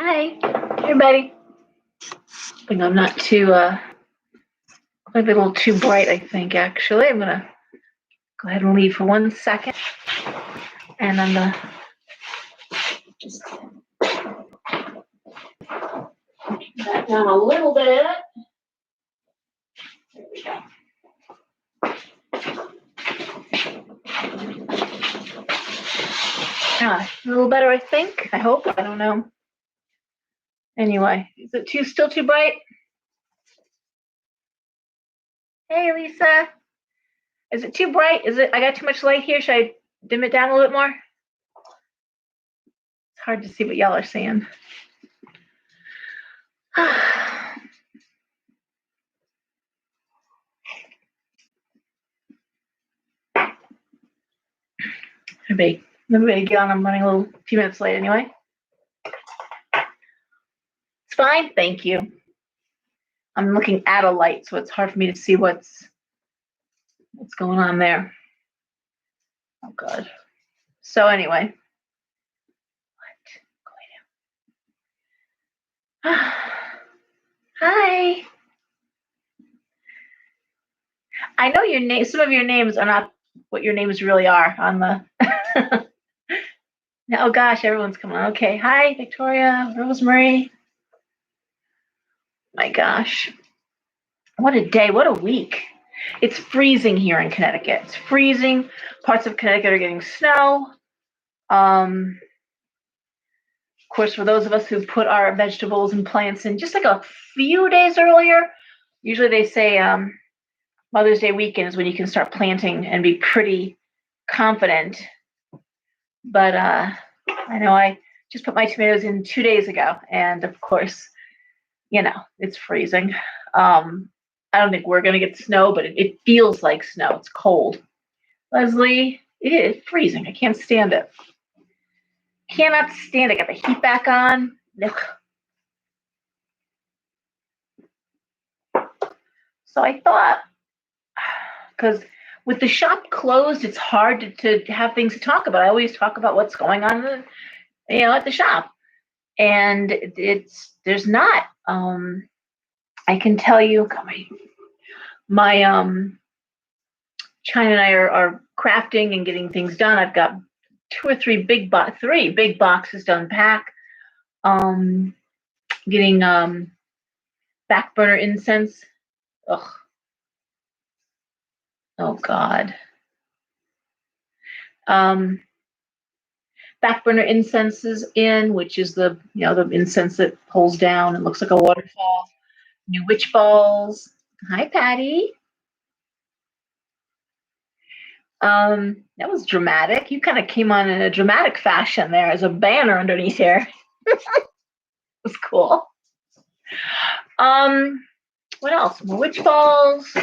Hi, everybody. I think I'm not too, maybe a little too bright, I think, actually. I'm going to go ahead and leave for 1 second. And I'm going to just back down a little bit. There we go. A little better, I think. I hope. I don't know. Anyway, is it still too bright? Hey, Lisa. Is it too bright? I got too much light here? Should I dim it down a little bit more? It's hard to see what y'all are saying. Everybody get on. I'm running a few minutes late anyway. It's fine, thank you. I'm looking at a light, so it's hard for me to see what's going on there. Oh God. So anyway. Hi. I know your name. Some of your names are not what your names really are on the. Oh gosh, everyone's coming on. Okay. Hi, Victoria, Rosemary. My gosh. What a day. What a week. It's freezing here in Connecticut. It's freezing. Parts of Connecticut are getting snow. Of course, for those of us who put our vegetables and plants in just like a few days earlier, usually they say Mother's Day weekend is when you can start planting and be pretty confident. But I know I just put my tomatoes in 2 days ago, and of course, it's freezing. I don't think we're going to get snow, but it feels like snow. It's cold. Leslie, it is freezing. I can't stand it. Cannot stand it. Got the heat back on. Ugh. So I thought, because with the shop closed, it's hard to have things to talk about. I always talk about what's going on, at the shop, and there's not. I can tell you, my China and I are crafting and getting things done. I've got 3 big boxes to unpack. Getting back burner incense. Ugh. Oh God. Back burner incenses in, which is the incense that pulls down and looks like a waterfall. New witch balls. Hi, Patty. That was dramatic. You kind of came on in a dramatic fashion there as a banner underneath here. It was cool. What else? More witch balls.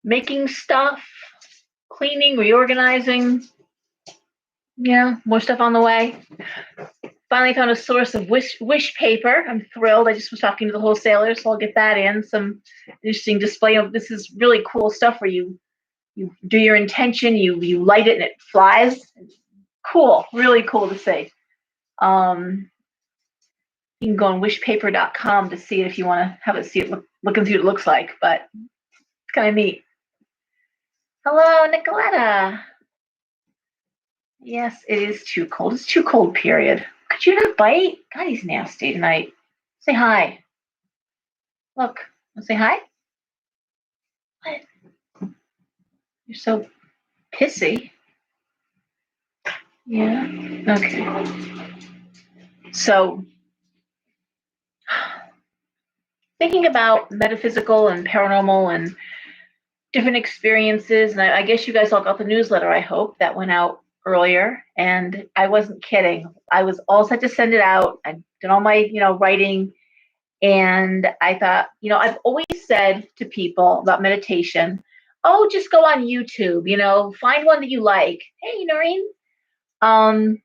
Making stuff. Cleaning, reorganizing. Yeah, more stuff on the way. Finally found a source of wish paper. I'm thrilled. I just was talking to the wholesaler, so I'll get that in. Some interesting display of this is really cool stuff where you do your intention, you light it and it flies. Cool, really cool to see. You can go on wishpaper.com to see it if you want to have it see it look and see what it looks like, but it's kind of neat. Hello, Nicoletta. Yes, it is too cold. It's too cold, period. Could you not bite? God, he's nasty tonight. Say hi. Look, say hi. What? You're so pissy. Yeah. Okay. So, thinking about metaphysical and paranormal and different experiences, and I guess you guys all got the newsletter, I hope, that went out earlier, and I wasn't kidding. I was all set to send it out. I did all my, writing, and I thought, I've always said to people about meditation, oh, just go on YouTube, find one that you like. Hey, Noreen. And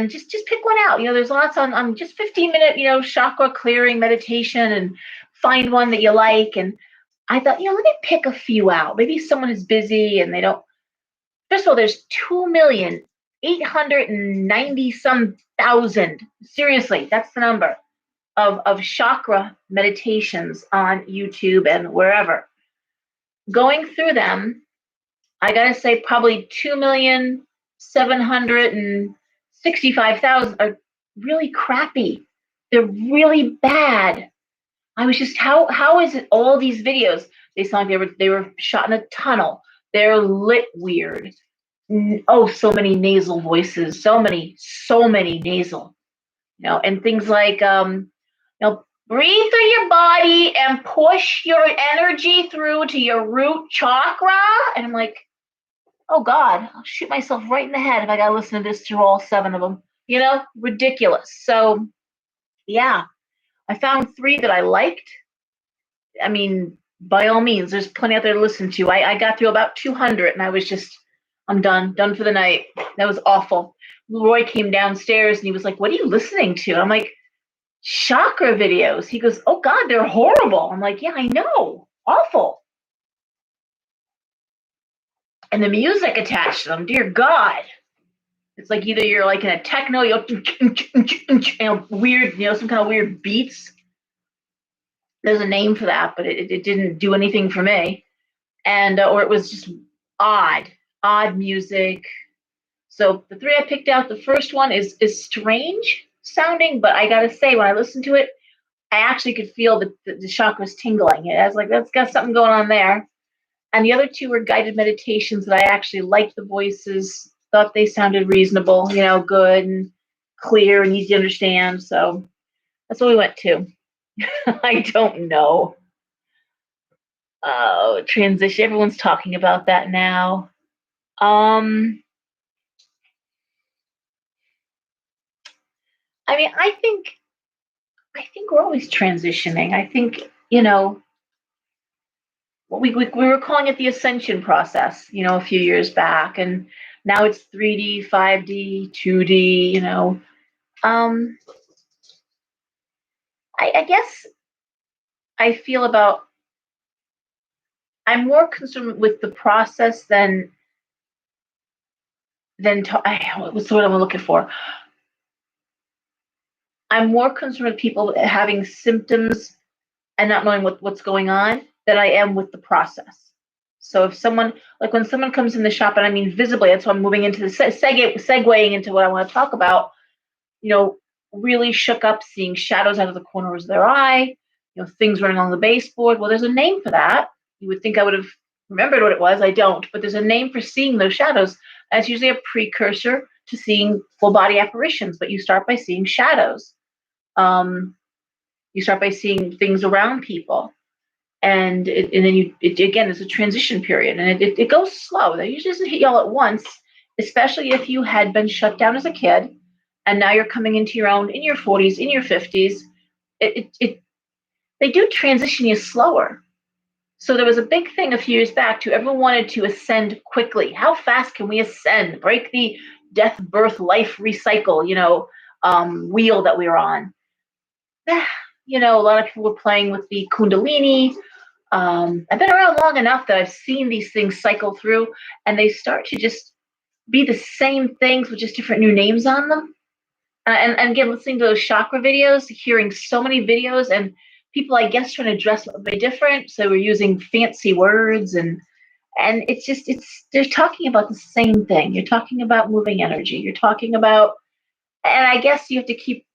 just pick one out. There's lots on just 15-minute, chakra clearing meditation, and find one that you like. And I thought, let me pick a few out. Maybe someone is busy and they don't. First of all, there's 2 million 890 some thousand. Seriously, that's the number of chakra meditations on YouTube and wherever. Going through them, I gotta say, probably 2,765,000 are really crappy. They're really bad. I was just, how is it all these videos? They sound like they were shot in a tunnel. They're lit weird. Oh, so many nasal voices, so many nasal, and things like breathe through your body and push your energy through to your root chakra. And I'm like, oh God, I'll shoot myself right in the head if I gotta listen to this through all 7 of them. Ridiculous. So yeah, I found 3 that I liked. I mean, by all means, there's plenty out there to listen to. I got through about 200 and I was just, I'm done for the night. That was awful. Roy came downstairs and he was like, what are you listening to? I'm like, chakra videos. He goes, oh God, they're horrible. I'm like, yeah, I know. Awful. And the music attached to them, dear God. It's like either you're like in a techno, weird, some kind of weird beats. There's a name for that, but it didn't do anything for me. And or it was just odd music. So the 3 I picked out, the first one is strange sounding, but I gotta say, when I listened to it, I actually could feel the chakras tingling. I was like, that's got something going on there. And the other 2 were guided meditations that I actually liked the voices, thought they sounded reasonable, good and clear and easy to understand. So that's what we went to. I don't know. Oh, transition. Everyone's talking about that now. I mean, I think we're always transitioning. I think, we were calling it the ascension process, a few years back, and now it's 3D, 5D, 2D. Um, I guess I feel about I'm more concerned with the process what's the word I'm looking for? I'm more concerned with people having symptoms and not knowing what's going on than I am with the process. So if someone, like when someone comes in the shop, and I mean visibly, that's why I'm moving into the segueing into what I want to talk about, really shook up, seeing shadows out of the corners of their eye, things running on the baseboard. Well, there's a name for that. You would think I would have remembered what it was. I don't, but there's a name for seeing those shadows. And it's usually a precursor to seeing full body apparitions, but you start by seeing shadows. You start by seeing things around people. And then again, it's a transition period, and it goes slow. That usually doesn't hit you all at once, especially if you had been shut down as a kid, and now you're coming into your own in your 40s, in your 50s. They do transition you slower. So there was a big thing a few years back to everyone wanted to ascend quickly. How fast can we ascend? Break the death, birth, life, recycle, wheel that we were on. A lot of people were playing with the Kundalini. I've been around long enough that I've seen these things cycle through, and they start to just be the same things with just different new names on them. And again, listening to those chakra videos, hearing so many videos, and people, I guess, trying to dress up very different. So we're using fancy words, and they're talking about the same thing. You're talking about moving energy. You're talking about, and I guess you have to keep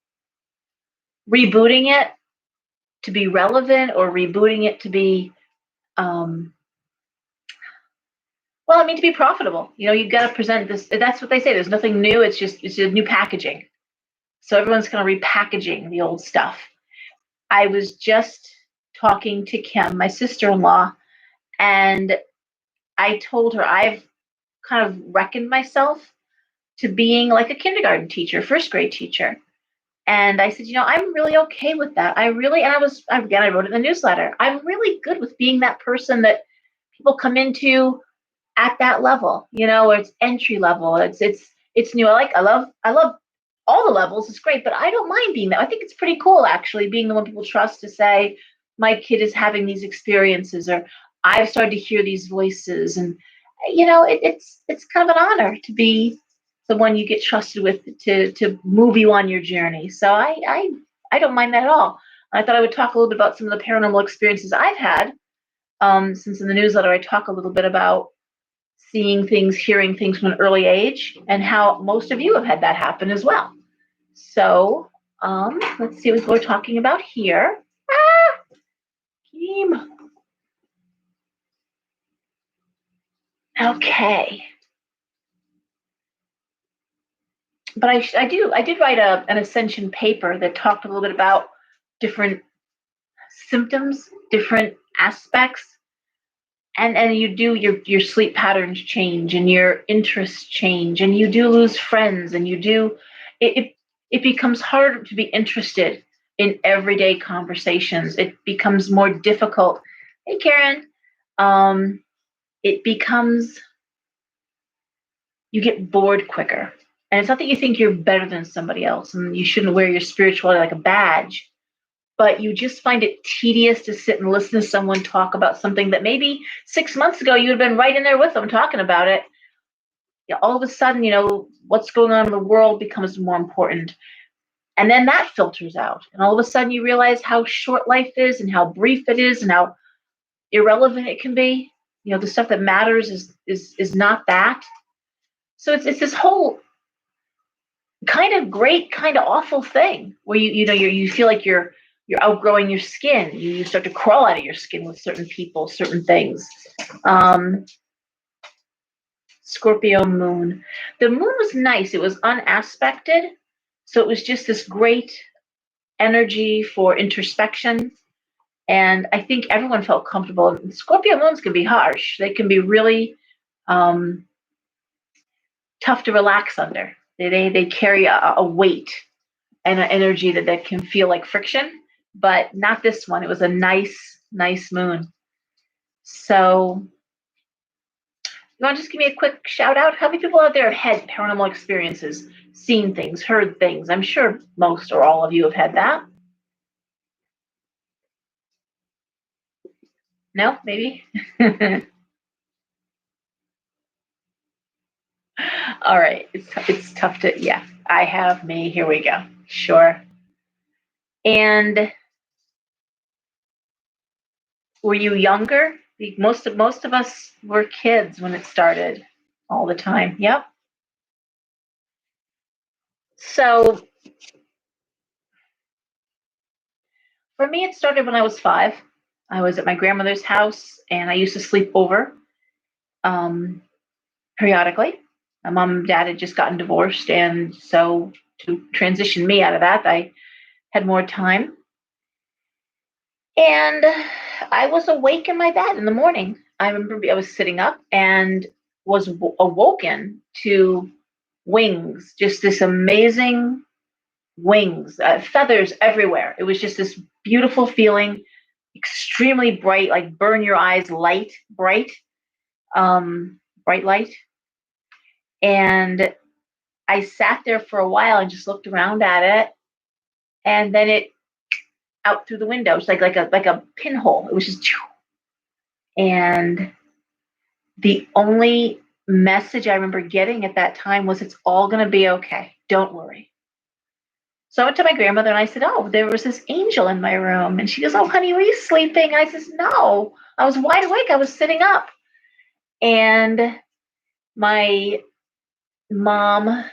rebooting it to be relevant, or rebooting it to be, to be profitable. You've got to present this. That's what they say. There's nothing new. It's just new packaging. So everyone's kind of repackaging the old stuff. I was just talking to Kim, my sister-in-law, and I told her I've kind of reckoned myself to being like a kindergarten teacher, first grade teacher. And I said, I'm really okay with that. I wrote it in the newsletter. I'm really good with being that person that people come into at that level, where it's entry level. It's new. I love all the levels. It's great, but I don't mind being that. I think it's pretty cool, actually, being the one people trust to say, my kid is having these experiences, or I've started to hear these voices. And, it's kind of an honor to be someone you get trusted with to move you on your journey. So I don't mind that at all. I thought I would talk a little bit about some of the paranormal experiences I've had. Since in the newsletter I talk a little bit about seeing things, hearing things from an early age, and how most of you have had that happen as well. So let's see what we're talking about here. Team. Okay. But I did write an ascension paper that talked a little bit about different symptoms, different aspects, and you do your sleep patterns change and your interests change, and you do lose friends, and you do it becomes harder to be interested in everyday conversations. It becomes more difficult. Hey, Karen. It becomes, you get bored quicker. And it's not that you think you're better than somebody else and you shouldn't wear your spirituality like a badge, but you just find it tedious to sit and listen to someone talk about something that maybe 6 months ago you would have been right in there with them talking about it. Yeah, all of a sudden, what's going on in the world becomes more important. And then that filters out. And all of a sudden you realize how short life is and how brief it is and how irrelevant it can be. The stuff that matters is not that. So it's this whole kind of great, kind of awful thing where you feel like you're outgrowing your skin. You start to crawl out of your skin with certain people, certain things. Scorpio moon. The moon was nice. It was unaspected, so it was just this great energy for introspection. And I think everyone felt comfortable. Scorpio moons can be harsh. They can be really tough to relax under. They carry a weight and an energy that can feel like friction, but not this one. It was a nice moon. So you want to just give me a quick shout out? How many people out there have had paranormal experiences, seen things, heard things? I'm sure most or all of you have had that. No, maybe? All right. It's tough to, yeah. I have me. Here we go. Sure. And were you younger? Most of us were kids when it started all the time. Yep. So for me, it started when I was 5. I was at my grandmother's house and I used to sleep over periodically. My mom and dad had just gotten divorced. And so to transition me out of that, I had more time. And I was awake in my bed in the morning. I remember I was sitting up and was awoken to wings, just this amazing wings, feathers everywhere. It was just this beautiful feeling, extremely bright, like burn your eyes light, bright light. And I sat there for a while and just looked around at it. And then it out through the window. It's like a pinhole. It was just, and the only message I remember getting at that time was, it's all going to be okay. Don't worry. So I went to my grandmother and I said, oh, there was this angel in my room. And she goes, oh, honey, were you sleeping? I says, no, I was wide awake. I was sitting up. And my mom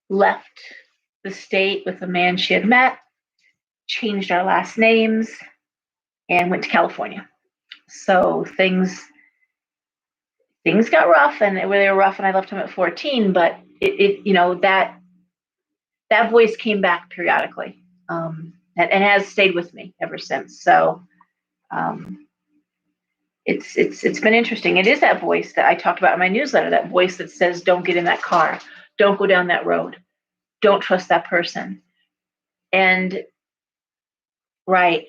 left the state with a man she had met, changed our last names, and went to California. So things got rough, and they were rough, and I left him at 14. But that voice came back periodically, and has stayed with me ever since. So it's been interesting. It is that voice that I talked about in my newsletter. That voice that says, "Don't get in that car. Don't go down that road. Don't trust that person." And right.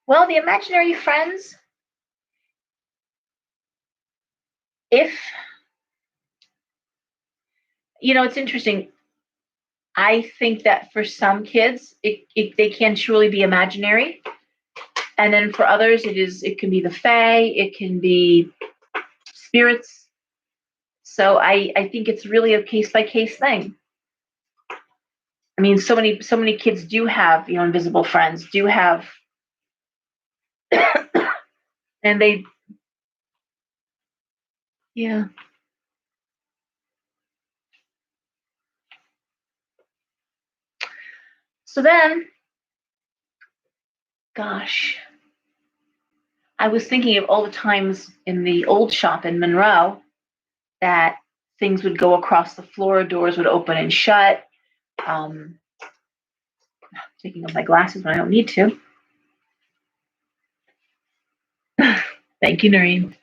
Well, the imaginary friends, if it's interesting. I think that for some kids, they can truly be imaginary, and then for others, it can be the fae, it can be spirits, So I think it's really a case by case thing. I mean, so many kids do have, invisible friends, do have, and they, yeah. So then, gosh, I was thinking of all the times in the old shop in Monroe that things would go across the floor, doors would open and shut. Um, Taking off my glasses when I don't need to. Thank you, Noreen.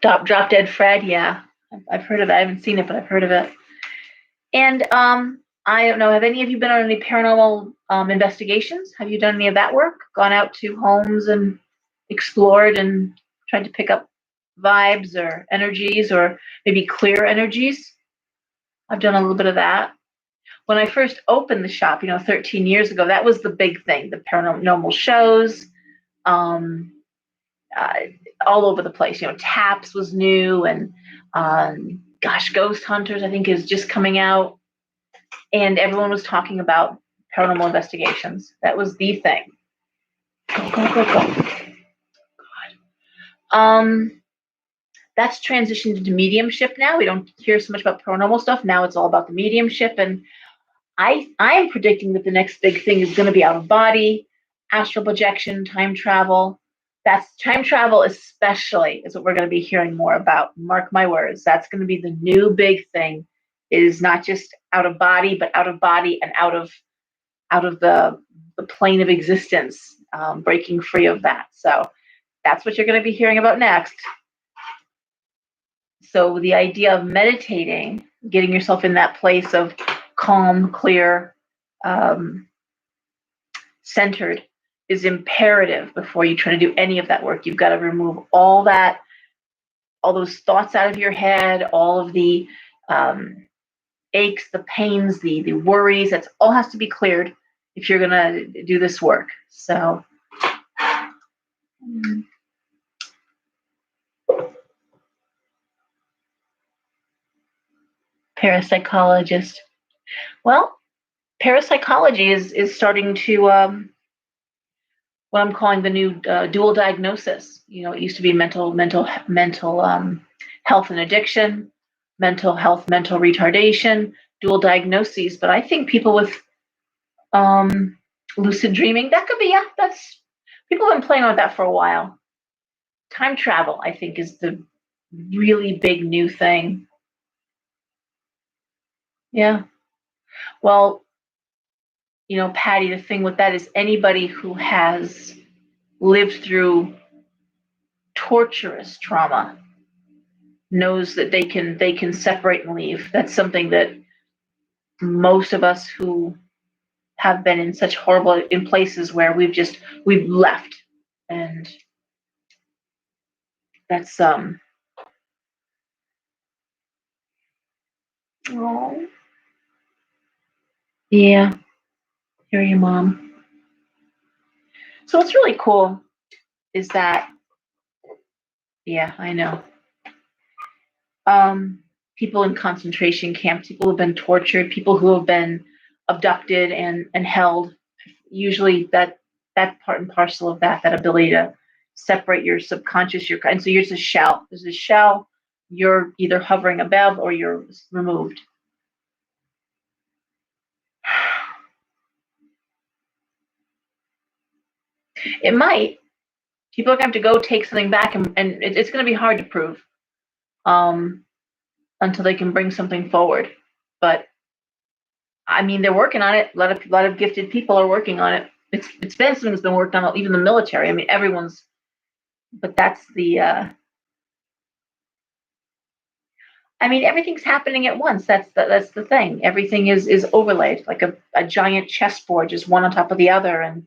Drop Dead Fred, yeah. I've heard of it. I haven't seen it, but I've heard of it. And I don't know, have any of you been on any paranormal investigations? Have you done any of that work? Gone out to homes and explored and tried to pick up vibes or energies or maybe clear energies? I've done a little bit of that. When I first opened the shop, 13 years ago, that was the big thing, the paranormal shows, um, uh, all over the place. Taps was new, and gosh, Ghost Hunters, I think, is just coming out. And everyone was talking about paranormal investigations. That was the thing. Go, go, go, go. That's transitioned into mediumship now. We don't hear so much about paranormal stuff. Now it's all about the mediumship. And I'm predicting that the next big thing is going to be out of body, astral projection, time travel. That's time travel, especially, is what we're going to be hearing more about. Mark my words. That's going to be the new big thing. Is not just out of body, but out of body and out of the plane of existence, breaking free of that. So that's what you're going to be hearing about next. So the idea of meditating, getting yourself in that place of calm, clear, um, centered, is imperative before you try to do any of that work. You've got to remove all those thoughts out of your head, all of the aches, the pains, the worries. That's all has to be cleared if you're going to do this work. So, parapsychologist. Well, parapsychology is starting to what I'm calling the new dual diagnosis. It used to be mental health and addiction, mental health, mental retardation, dual diagnoses. But I think people with lucid dreaming, that could be, yeah. That's People have been playing with that for a while. Time travel, I think, is the really big new thing. Yeah. Well, Patty, the thing with that is anybody who has lived through torturous trauma knows that they can separate and leave. That's something that most of us who have been in such horrible in places where we've left, and that's oh yeah, hear your mom. So what's really cool is that, yeah, I know. um, People in concentration camps, people who have been tortured, people who have been abducted and held. Usually, that part and parcel of that ability to separate your subconscious, and so there's a shell. There's a shell. You're either hovering above or you're removed. It might. People are going to have to go take something back, and it's going to be hard to prove um, until they can bring something forward. But I mean, they're working on it. A lot of gifted people are working on it. It's been something that's been worked on, even the military. I mean, everyone's. But that's the. I mean, everything's happening at once. That's the thing. Everything is overlaid like a giant chessboard, just one on top of the other, and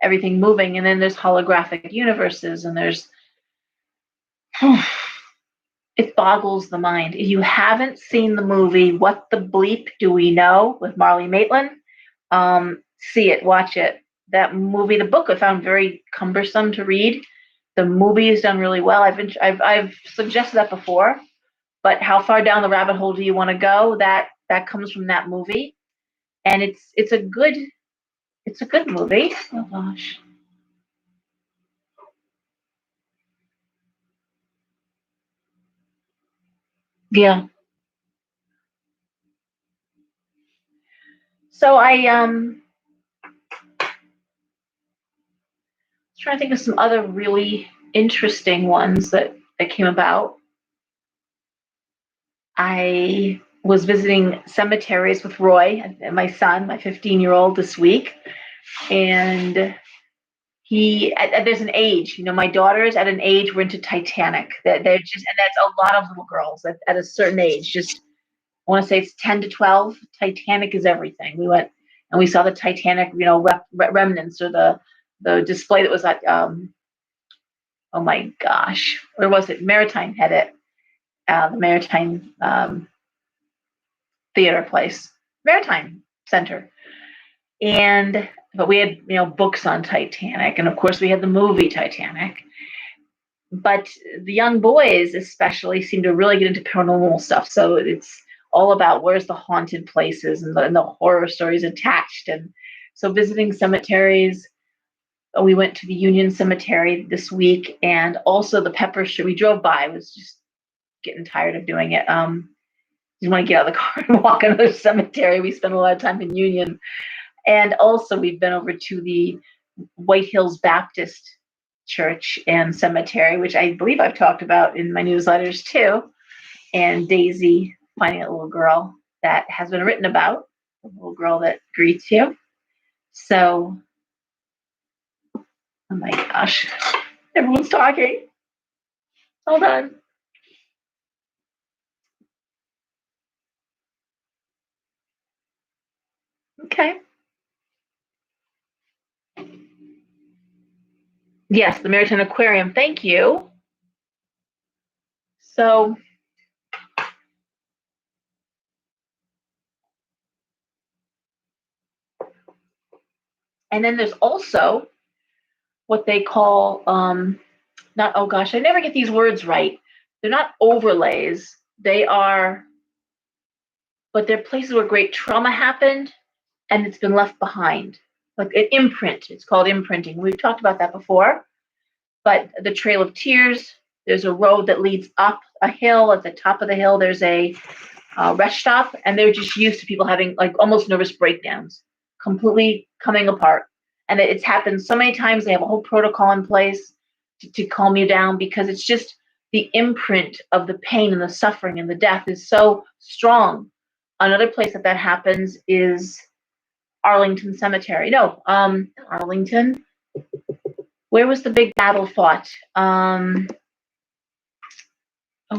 everything moving. And then there's holographic universes, and there's. It boggles the mind. If you haven't seen the movie What the Bleep Do We Know with Marlee Matlin, see it, watch it. that movie, the book I found very cumbersome to read. The movie is done really well. I've suggested that before, but how far down the rabbit hole do you want to go? That comes from that movie, and it's a good movie. Oh gosh. Yeah. So I trying to think of some other really interesting ones that came about. I was visiting cemeteries with Roy, my son, my 15-year-old, this week, and there's an age. My daughters at an age we're into Titanic. That they're just, and that's a lot of little girls at a certain age. Just I want to say it's 10 to 12. Titanic is everything. We went and we saw the Titanic, remnants, or the display that was at oh my gosh, where was it? Maritime had it. The Maritime theater place, Maritime Center. And but we had books on Titanic, and of course we had the movie Titanic. But the young boys especially seem to really get into paranormal stuff. So it's all about where's the haunted places and the horror stories attached. And so visiting cemeteries, we went to the Union Cemetery this week, and also the Pepper Street. We drove by. I was just getting tired of doing it. You want to get out of the car and walk into the cemetery. We spent a lot of time in Union. And also we've been over to the White Hills Baptist Church and Cemetery, which I believe I've talked about in my newsletters too. And Daisy finding a little girl that has been written about, a little girl that greets you. So, oh my gosh, everyone's talking. Hold on. Okay. Yes, the Maritime Aquarium. Thank you. So, and then there's also what they call not, oh gosh, I never get these words right. They're not overlays. They are, but they're places where great trauma happened and it's been left behind. Like an imprint. It's called imprinting. We've talked about that before. But the Trail of Tears, there's a road that leads up a hill. At the top of the hill, there's a rest stop, and they're just used to people having like almost nervous breakdowns, completely coming apart. And it's happened so many times. They have a whole protocol in place to calm you down, because it's just the imprint of the pain and the suffering and the death is so strong. Another place that happens is Arlington Cemetery. No, Arlington. Where was the big battle fought? Oh,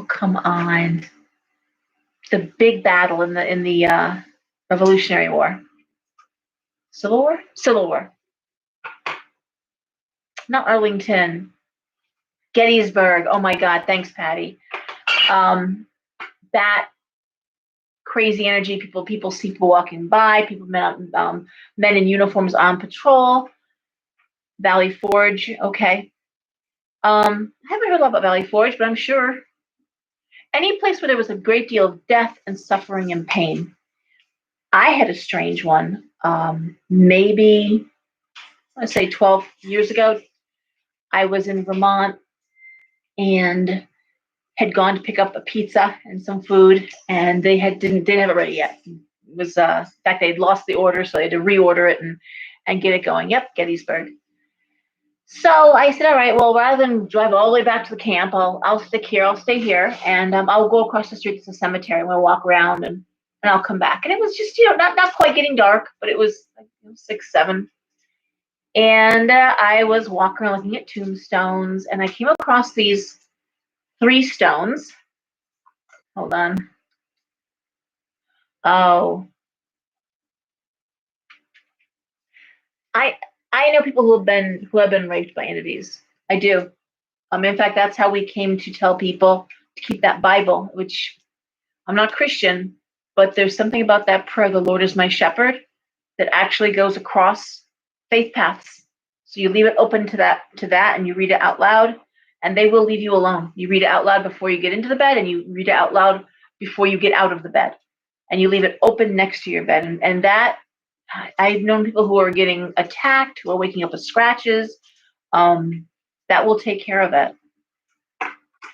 come on. The big battle in the Revolutionary War. Civil War? Civil War. Not Arlington. Gettysburg. Oh my God. Thanks, Patty. That crazy energy. People see people walking by. Men in uniforms on patrol. Valley Forge. Okay. I haven't heard a lot about Valley Forge, but I'm sure any place where there was a great deal of death and suffering and pain. I had a strange one. Maybe, let's say 12 years ago, I was in Vermont and had gone to pick up a pizza and some food, and they didn't have it ready yet. It was in fact, they'd lost the order, so they had to reorder it and get it going. Yep, Gettysburg. So I said, all right, well, rather than drive all the way back to the camp, I'll stick here. I'll stay here, and I'll go across the street to the cemetery. I'm going to walk around and I'll come back. And it was just, not quite getting dark, but it was like 6, 7. And I was walking around looking at tombstones, and I came across these 3 stones. Hold on. Oh, I know people who have been raped by entities. I do. In fact, that's how we came to tell people to keep that Bible, which I'm not Christian, but there's something about that prayer, "The Lord is my shepherd," that actually goes across faith paths. So you leave it open to that, and you read it out loud, and they will leave you alone. You read it out loud before you get into the bed, and you read it out loud before you get out of the bed, and you leave it open next to your bed. And that, I've known people who are getting attacked, who are waking up with scratches. That will take care of it.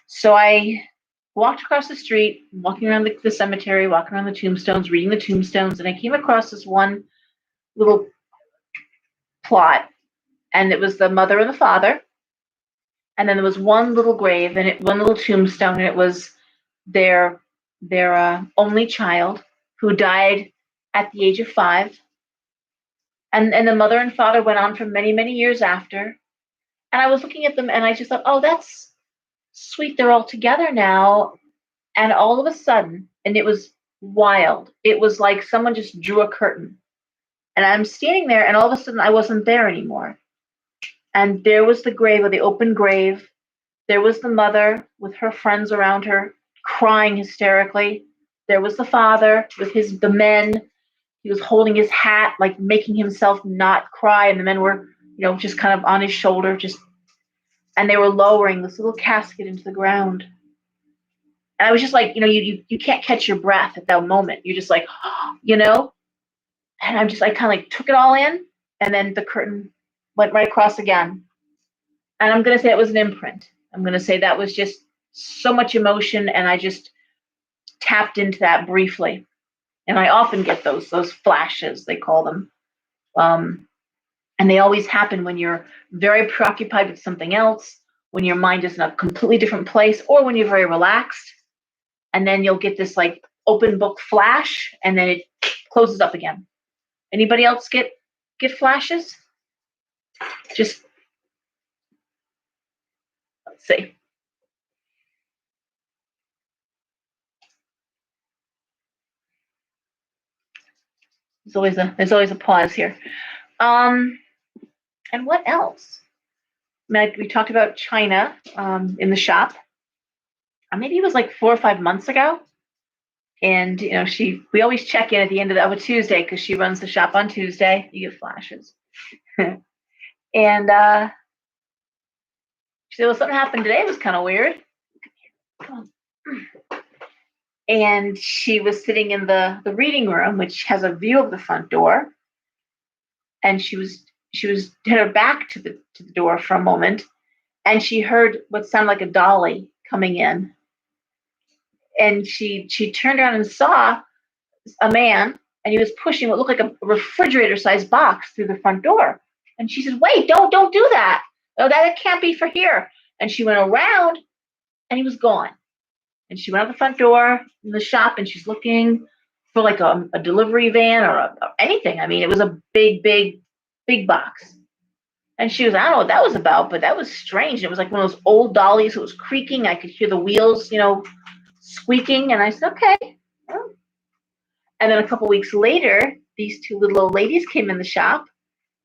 So I walked across the street, walking around the cemetery, walking around the tombstones, reading the tombstones, and I came across this one little plot, and it was the mother and the father, and then there was one little grave and one little tombstone, and it was their only child who died at the age of 5, and the mother and father went on for many, many years after. And I was looking at them, and I just thought, oh, that's sweet. They're all together now. And all of a sudden, and it was wild. It was like someone just drew a curtain. And I'm standing there, and all of a sudden, I wasn't there anymore. And there was the grave, or the open grave. There was the mother with her friends around her, crying hysterically. There was the father with the men. He was holding his hat, like making himself not cry. And the men were, just kind of on his shoulder, and they were lowering this little casket into the ground. And I was just like, you can't catch your breath at that moment. You're just like, and I kind of like took it all in, and then the curtain went right across again. And I'm going to say it was an imprint. I'm going to say that was just so much emotion, and I just tapped into that briefly. And I often get those flashes, they call them. And they always happen when you're very preoccupied with something else, when your mind is in a completely different place, or when you're very relaxed. And then you'll get this like open book flash, and then it closes up again. Anybody else get flashes? Just, let's see. There's always a pause here. And what else? We talked about China in the shop. Maybe it was like 4 or 5 months ago. And we always check in at the end of a Tuesday, because she runs the shop on Tuesday. You get flashes. And she said, well, something happened today. It was kind of weird. And she was sitting in the reading room, which has a view of the front door. And she had her back to the door for a moment, and she heard what sounded like a dolly coming in. And she turned around and saw a man, and he was pushing what looked like a refrigerator-sized box through the front door. And she said, "Wait, don't do that. No, that can't be for here." And she went around, and he was gone. And she went out the front door in the shop, and she's looking for like a delivery van or anything. I mean, it was a big, big, big box. And she was, I don't know what that was about, but that was strange. It was like one of those old dollies. It was creaking. I could hear the wheels, squeaking. And I said, okay. And then a couple weeks later, these two little old ladies came in the shop,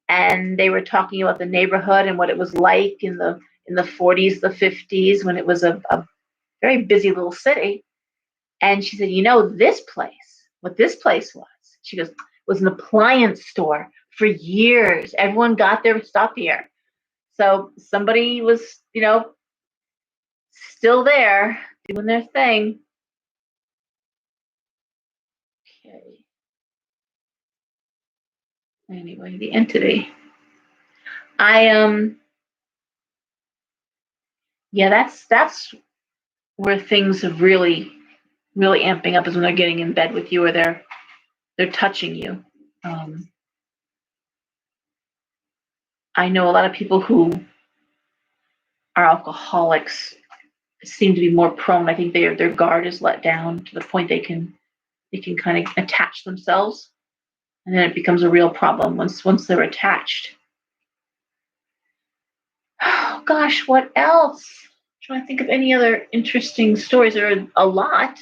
and they were talking about the neighborhood and what it was like in the 40s, the 50s, when it was a very busy little city. And she said, what this place was, she goes, was an appliance store for years. Everyone got their stuff here. So somebody was, still there doing their thing. Okay. Anyway, the entity. That's where things have really, really amping up, is when they're getting in bed with you, or they're touching you. I know a lot of people who are alcoholics seem to be more prone. I think their guard is let down to the point they can kind of attach themselves, and then it becomes a real problem once they're attached. Oh gosh, what else? I'm trying to think of any other interesting stories. There are a lot.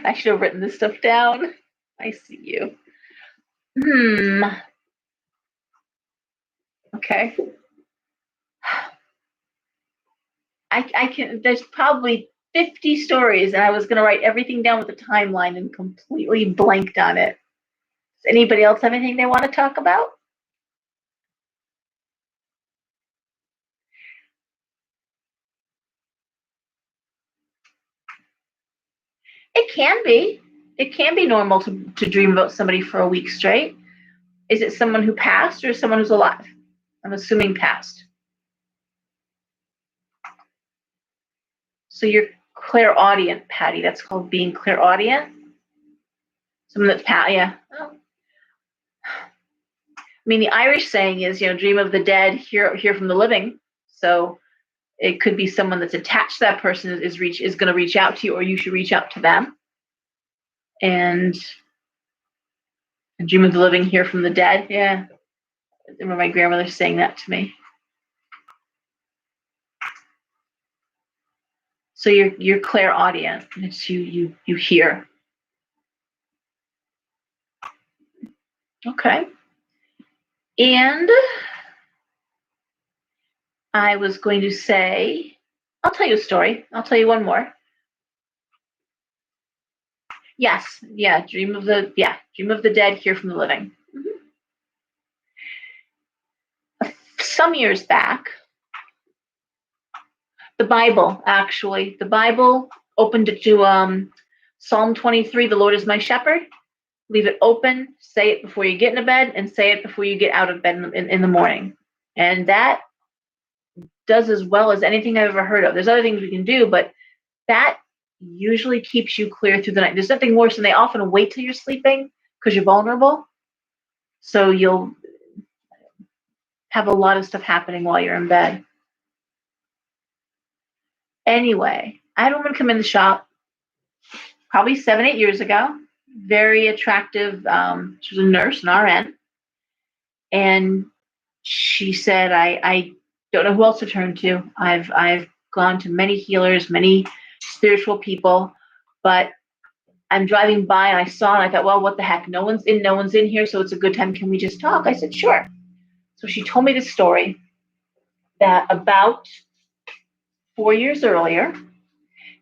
I should have written this stuff down. I see you. Okay. I can. There's 50 stories, and I was going to write everything down with a timeline and completely blanked on it. Does anybody else have anything they want to talk about? It can be. It can be normal to dream about somebody for a week straight. Is it someone who passed or someone who's alive? I'm assuming passed. So you're clairaudient, Patty. That's called being clairaudient. Someone that's yeah. Oh. I mean, the Irish saying is, dream of the dead, hear from the living. So it could be someone that's attached to that person is going to reach out to you, or you should reach out to them. And dream of the living, hear from the dead. Yeah, I remember my grandmother saying that to me. So you're clairaudient. It's you hear. Okay. And I was going to say, I'll tell you a story. I'll tell you one more. Yes, yeah, dream of the dead, hear from the living. Mm-hmm. Some years back, the Bible opened it to Psalm 23, the Lord is my shepherd. Leave it open, say it before you get into bed, and say it before you get out of bed in the morning. And that does as well as anything I've ever heard of. There's other things we can do, but that usually keeps you clear through the night. There's nothing worse, and they often wait till you're sleeping because you're vulnerable. So you'll have a lot of stuff happening while you're in bed. Anyway, I had a woman come in the shop probably 7-8 years ago. Very attractive. She was a nurse, an RN. And she said, I don't know who else to turn to. I've gone to many healers, many spiritual people, but I'm driving by and I saw and I thought, well, what the heck? No one's in here, so it's a good time. Can we just talk? I said, sure. So she told me this story that about 4 years earlier,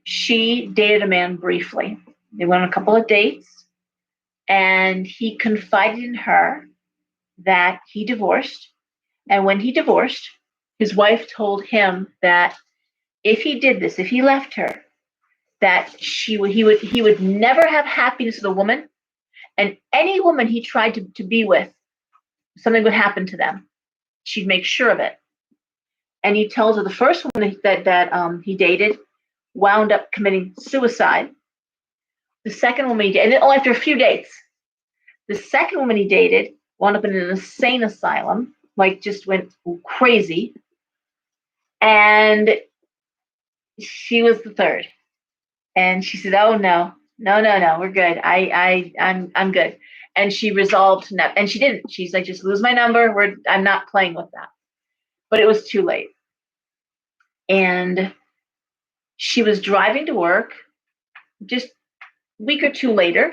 she dated a man briefly. They went on a couple of dates, and he confided in her that he divorced. And when he divorced, his wife told him that if he did this, if he left her, that he would never have happiness with a woman, and any woman he tried to be with, something would happen to them. She'd make sure of it. And he tells her the first woman that he dated wound up committing suicide. The second woman he dated, and only after a few dates, the second woman he dated wound up in an insane asylum, like just went crazy. And she was the third. And she said, "Oh no, we're good. I'm good." And she resolved to and she didn't. She's like, "Just lose my number. I'm not playing with that." But it was too late. And she was driving to work just a week or two later,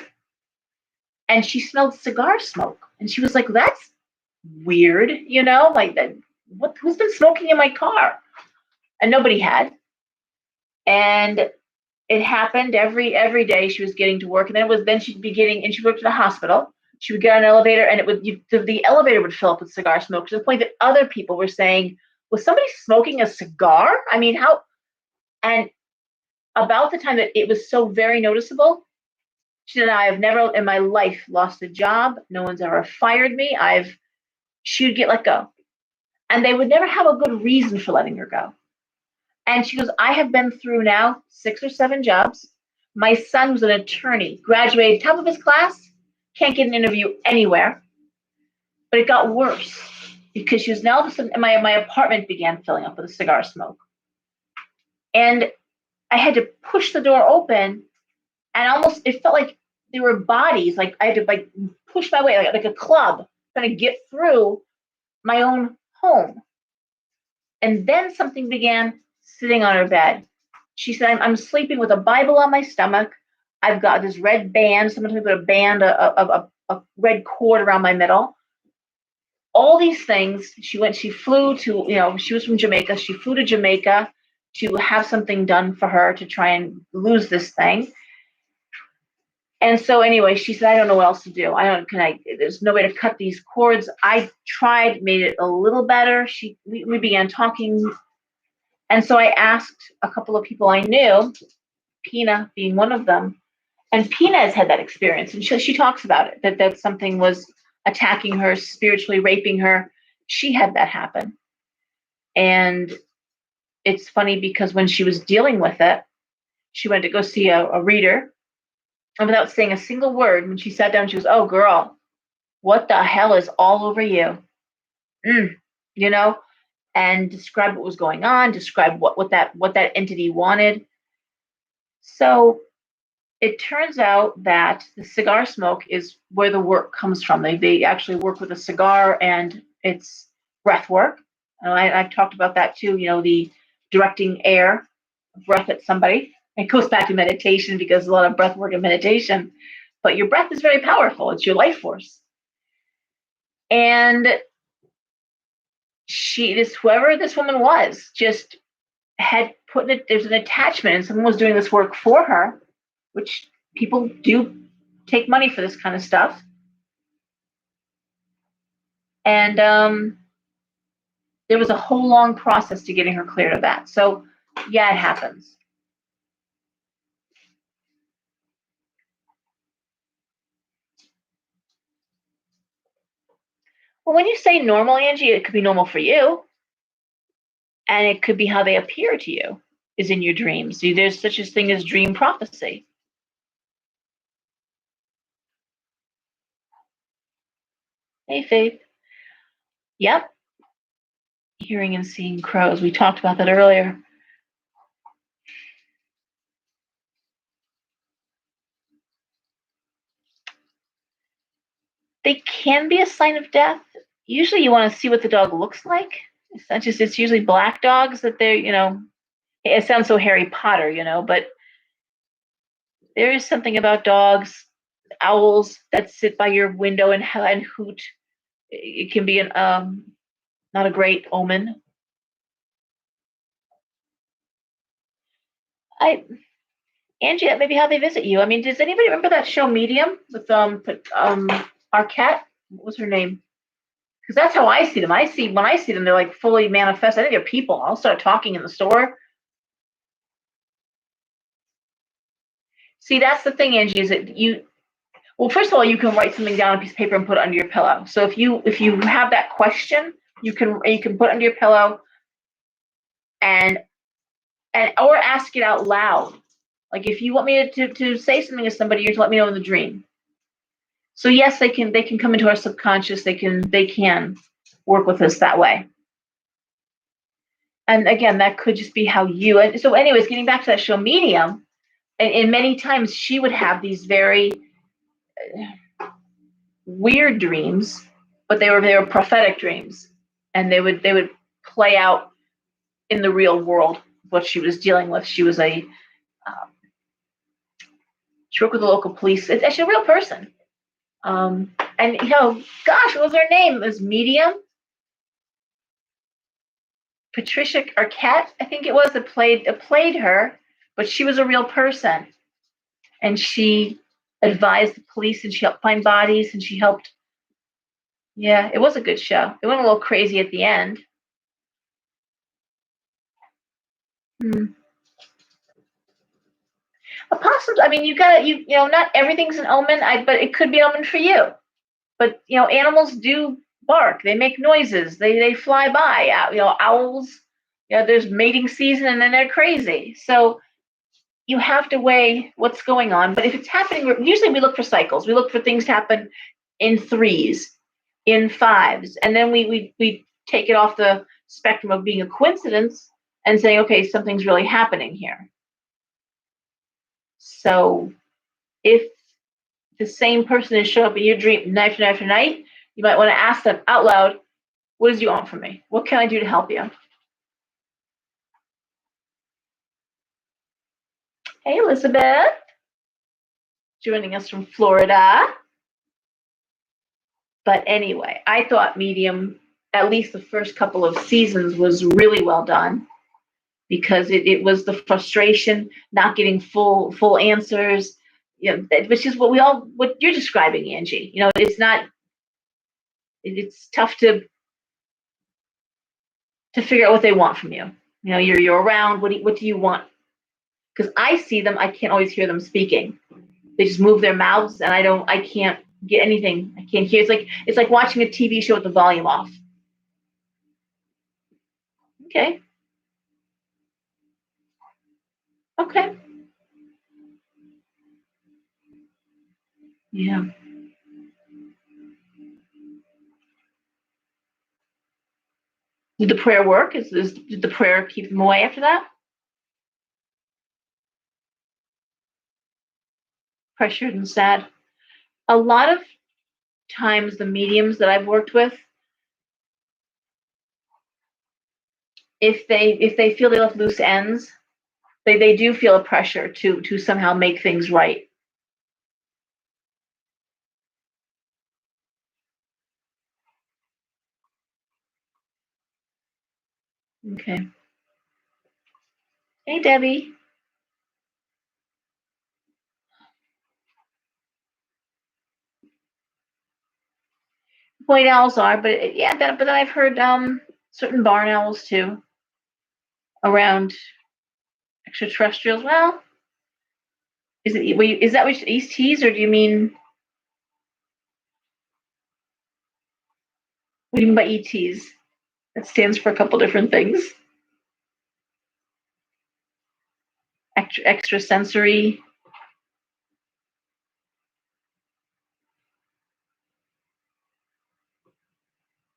and she smelled cigar smoke. And she was like, "That's weird, like that. Who's been smoking in my car?" And nobody had. And it happened every day she was getting to work, and then she'd be getting, and she worked at a hospital. She would get on an elevator, and the elevator would fill up with cigar smoke to the point that other people were saying, "Was somebody smoking a cigar? I mean, how?" And about the time that it was so very noticeable, she said, "I have never in my life lost a job. No one's ever fired me. She would get let go, and they would never have a good reason for letting her go." And she goes, "I have been through now 6 or 7 jobs. My son, who's an attorney, graduated top of his class, can't get an interview anywhere." But it got worse because she was now all of a sudden, my apartment began filling up with cigar smoke. And I had to push the door open, and it felt like there were bodies. Like I had to push my way like a club, trying to get through my own home. And then something began sitting on her bed. She said, I'm sleeping with a Bible on my stomach. I've got this red band. Someone told me to put a band, a red cord around my middle. All these things. She flew to, she was from Jamaica. She flew to Jamaica to have something done for her to try and lose this thing. And so anyway, she said, I don't know what else to do. There's no way to cut these cords. I tried, made it a little better. We began talking. And so I asked a couple of people I knew, Pina being one of them, and Pina has had that experience. And she talks about it, that something was attacking her, spiritually raping her. She had that happen. And it's funny because when she was dealing with it, she went to go see a reader. And without saying a single word, when she sat down, she goes, oh, girl, what the hell is all over you? Mm, you know, and describe what was going on, describe what that entity wanted. So it turns out that the cigar smoke is where the work comes from. They actually work with a cigar, and it's breath work. And I've talked about that too, the directing air, breath at somebody. It goes back to meditation because a lot of breath work and meditation, but your breath is very powerful. It's your life force. And whoever this woman was, just had put it, there's an attachment, and someone was doing this work for her, which people do take money for this kind of stuff. And there was a whole long process to getting her cleared of that. So yeah, it happens. Well, when you say normal, Angie, it could be normal for you, and it could be how they appear to you is in your dreams. See, there's such a thing as dream prophecy. Hey, Faith. Yep. Hearing and seeing crows. We talked about that earlier. They can be a sign of death. Usually you want to see what the dog looks like. It's usually black dogs that it sounds so Harry Potter, but there is something about dogs, owls that sit by your window and hoot. It can be not a great omen. I Angie, that may be how they visit you. I mean, does anybody remember that show Medium with Arquette? What was her name? Because that's how I see them. When I see them, they're like fully manifest. I think they're people. I'll start talking in the store. See, that's the thing, Angie, is that well, first of all, you can write something down on a piece of paper and put it under your pillow. So if you have that question, you can put it under your pillow and or ask it out loud. Like if you want me to say something to somebody, you just let me know in the dream. So yes, they can come into our subconscious. They can work with us that way. And again, that could just be how you. And so, anyways, getting back to that show Medium, and many times she would have these very weird dreams, but they were prophetic dreams, and they would play out in the real world what she was dealing with. She was she worked with the local police. It's actually a real person. And gosh, what was her name? It was Medium. Patricia Arquette, I think it was, that played her, but she was a real person, and she advised the police, and she helped find bodies, and she helped. Yeah, it was a good show. It went a little crazy at the end. Hmm. Possibly. I mean, not everything's an omen, but it could be an omen for you. But animals do bark. They make noises. They fly by. Owls. There's mating season, and then they're crazy. So you have to weigh what's going on. But if it's happening, usually we look for cycles. We look for things to happen in threes, in fives, and then we take it off the spectrum of being a coincidence and saying, okay, something's really happening here. So if the same person is showing up in your dream night after night after night, you might want to ask them out loud, what do you want from me? What can I do to help you? Hey, Elizabeth, joining us from Florida. But anyway, I thought Medium, at least the first couple of seasons, was really well done. because it was the frustration, not getting full answers, which is what you're describing, Angie. It's not, it's tough to figure out what they want from you. You're around. What do you want? Because I see them, I can't always hear them speaking. They just move their mouths, and I can't get anything. I can't hear. It's like watching a TV show with the volume off. Okay. Okay. Yeah. Did the prayer work? Did the prayer keep them away after that? Pressured and sad. A lot of times, the mediums that I've worked with, if they feel they left loose ends, they do feel a pressure to somehow make things right. Okay. Hey, Debbie. White owls are, but yeah, but then I've heard certain barn owls too around extraterrestrials. Well, is that what ETs, or do you mean, what do you mean by ETs? That stands for a couple different things. Extrasensory.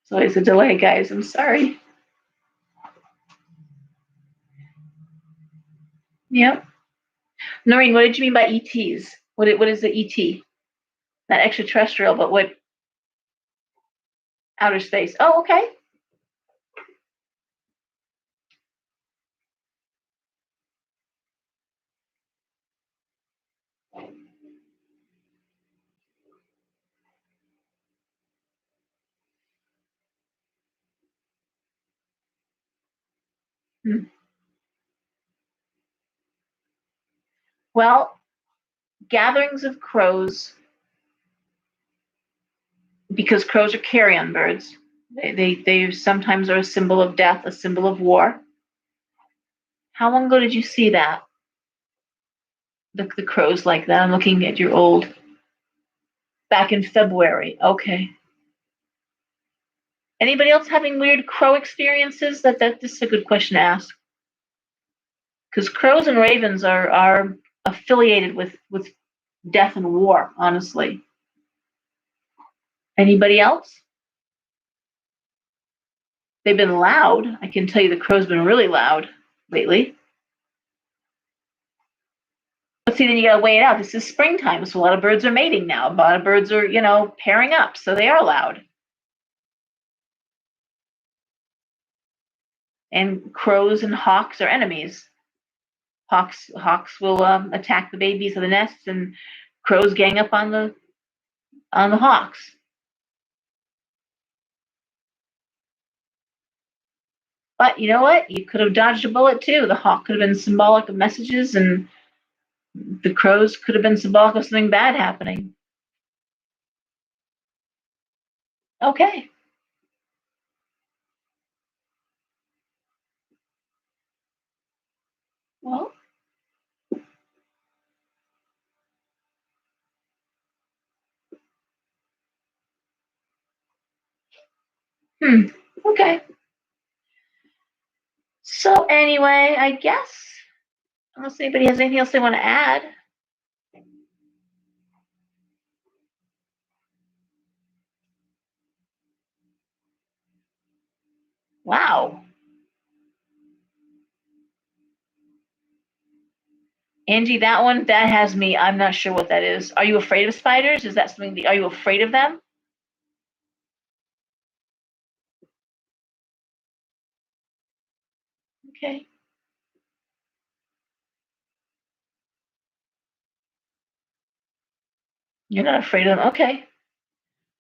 So it's a delay, guys. I'm sorry. Yep. Noreen, what did you mean by ETs? What is the ET? Not extraterrestrial, but what? Outer space. Oh, okay. Hmm. Well, gatherings of crows, because crows are carrion birds. They sometimes are a symbol of death, a symbol of war. How long ago did you see that? The crows like that. I'm looking at your old, back in February. Okay. Anybody else having weird crow experiences? This is a good question to ask. Because crows and ravens are affiliated with death and war, honestly. Anybody else? They've been loud. I can tell you the crow's been really loud lately. But see, then you gotta weigh it out. This is springtime, so a lot of birds are mating now. A lot of birds are, pairing up, so they are loud. And crows and hawks are enemies. Hawks will attack the babies of the nests, and crows gang up on the hawks. But you know what? You could have dodged a bullet too. The hawk could have been symbolic of messages, and the crows could have been symbolic of something bad happening. Okay. Well, okay. So anyway, I guess, unless anybody has anything else they want to add. Wow. Angie, that has me. I'm not sure what that is. Are you afraid of spiders? Is that something? Are you afraid of them? Okay. You're not afraid of them. Okay.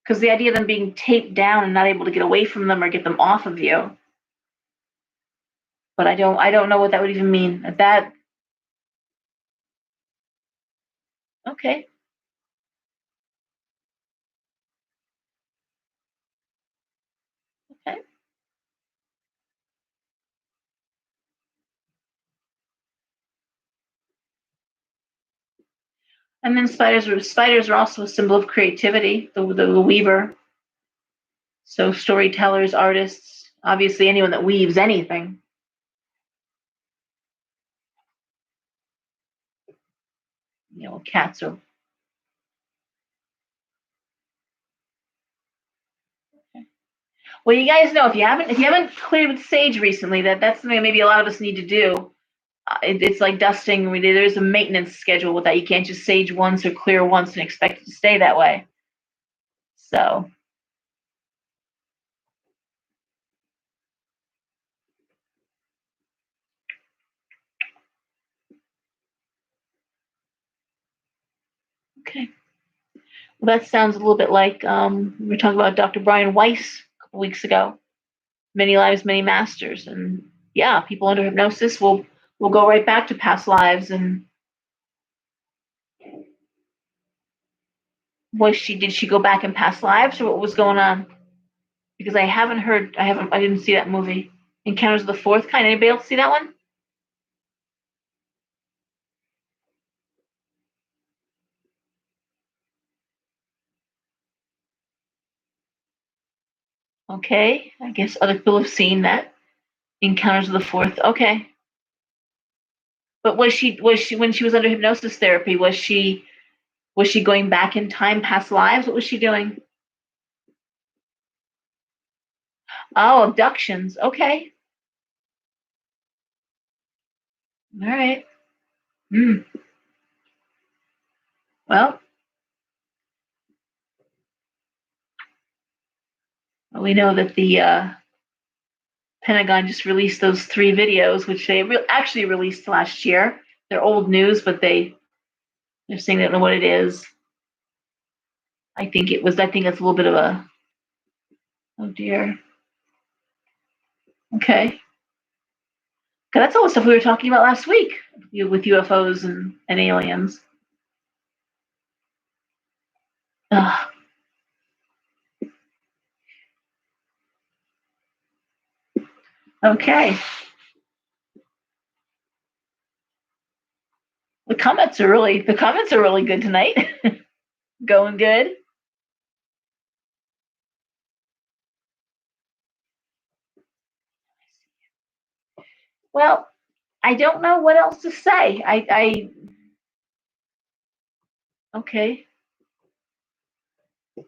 Because the idea of them being taped down and not able to get away from them or get them off of you. but I don't know what that would even mean. That okay. Okay. And then spiders are also a symbol of creativity, the weaver. So storytellers, artists, obviously anyone that weaves anything. Cats are. Well, you guys know if you haven't cleared with sage recently, that's something that maybe a lot of us need to do. It's like dusting. I mean, there's a maintenance schedule with that. You can't just sage once or clear once and expect it to stay that way. So okay. Well, that sounds a little bit like we were talking about Dr. Brian Weiss a couple weeks ago. Many lives, many masters, and yeah, people under hypnosis will go right back to past lives. And did she go back in past lives, or what was going on? Because I didn't see that movie. Encounters of the Fourth Kind. Anybody else see that one? Okay, I guess other people have seen that. Encounters of the Fourth. Okay, but was she when she was under hypnosis therapy? Was she going back in time, past lives? What was she doing? Oh, abductions. Okay, all right. Hmm. Well, we know that the Pentagon just released those 3 videos, which they actually released last year. They're old news, but they're saying they don't know what it is. I think it was. I think it's a little bit of a. Oh dear. Okay. 'Cause that's all the stuff we were talking about last week with UFOs and aliens. Ugh. Okay. The comments are really good tonight. Going good. Well, I don't know what else to say. I okay.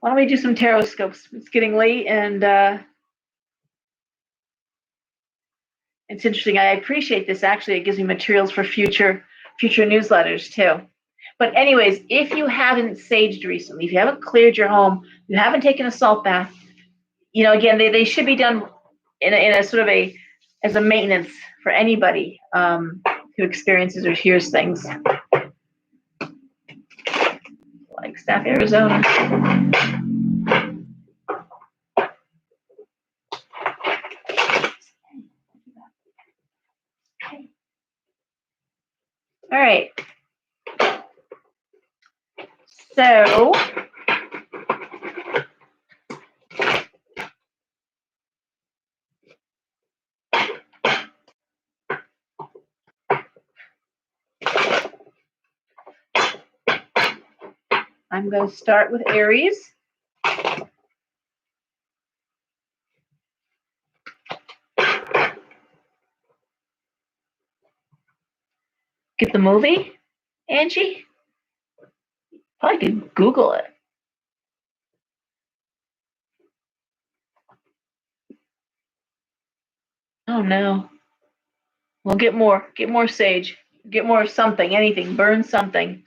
Why don't we do some Tarotscopes? It's getting late, and it's interesting. I appreciate this. Actually, it gives me materials for future newsletters too. But anyways, if you haven't saged recently, if you haven't cleared your home, you haven't taken a salt bath, again, they should be done in a sort of a as a maintenance for anybody who experiences or hears things like Staff, Arizona. All right. So I'm going to start with Aries. Get the movie, Angie? Probably could Google it. Oh no. Well, get more sage, get more something, anything, burn something.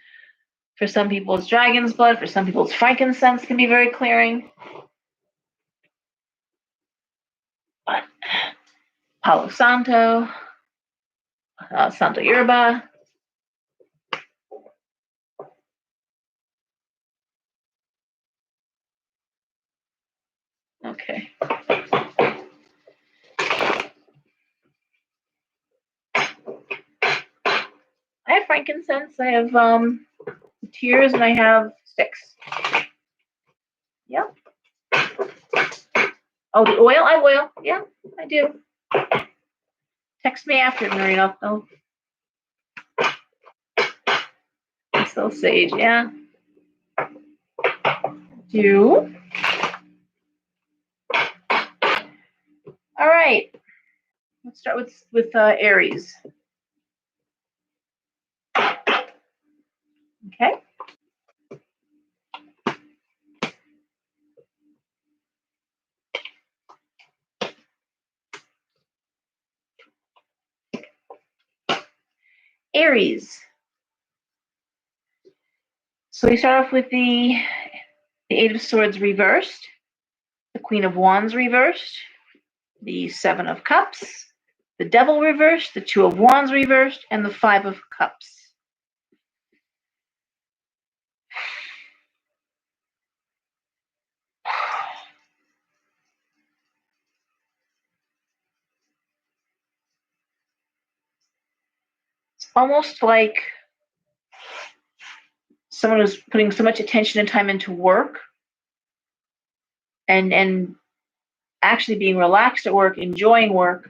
For some people, it's dragon's blood. For some people, it's frankincense can be very clearing. But Palo Santo, Santo Yerba. Okay. frankincense, I have tears, and I have sticks. Yep. Oh, the oil? I will. Yeah, I do. Text me after, Marina. Oh, still sage, yeah. Do. All right. Let's start with Aries. Okay. Aries. So we start off with the Eight of Swords reversed, the Queen of Wands reversed, the Seven of Cups, the Devil reversed, the Two of Wands reversed, and the Five of Cups. It's almost like someone who's putting so much attention and time into work and actually being relaxed at work, enjoying work.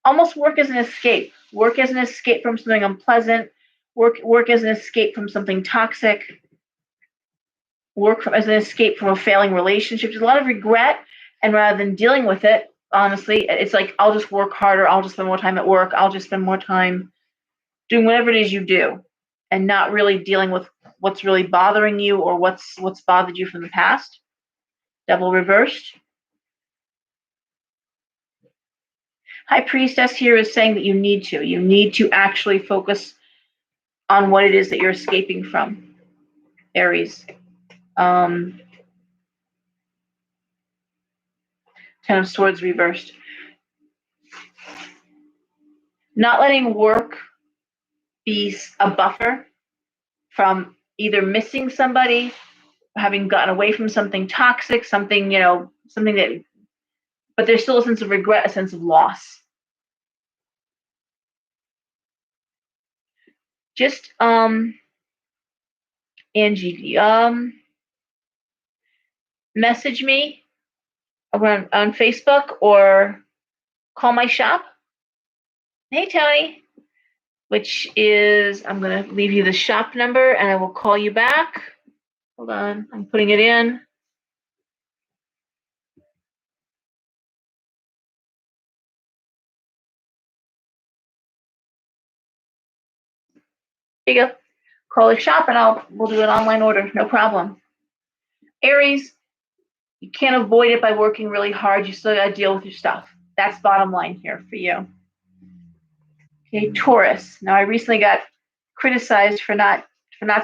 Almost work as an escape. Work as an escape from something unpleasant. Work as an escape from something toxic. Work as an escape from a failing relationship. There's a lot of regret, and rather than dealing with it, honestly, it's like, I'll just work harder. I'll just spend more time at work. I'll just spend more time doing whatever it is you do, and not really dealing with what's really bothering you or what's bothered you from the past. Devil reversed. High Priestess here is saying that you need to actually focus on what it is that you're escaping from, Aries. Ten of Swords reversed. Not letting work be a buffer from either missing somebody, having gotten away from something toxic, something that, but there's still a sense of regret, a sense of loss. Just Angie, message me on Facebook or call my shop. Hey, Tony, which is, I'm going to leave you the shop number and I will call you back. Hold on, I'm putting it in. Here you go. Call the shop and we'll do an online order, no problem. Aries, you can't avoid it by working really hard. You still got to deal with your stuff. That's bottom line here for you. Okay, Taurus. Now I recently got criticized for not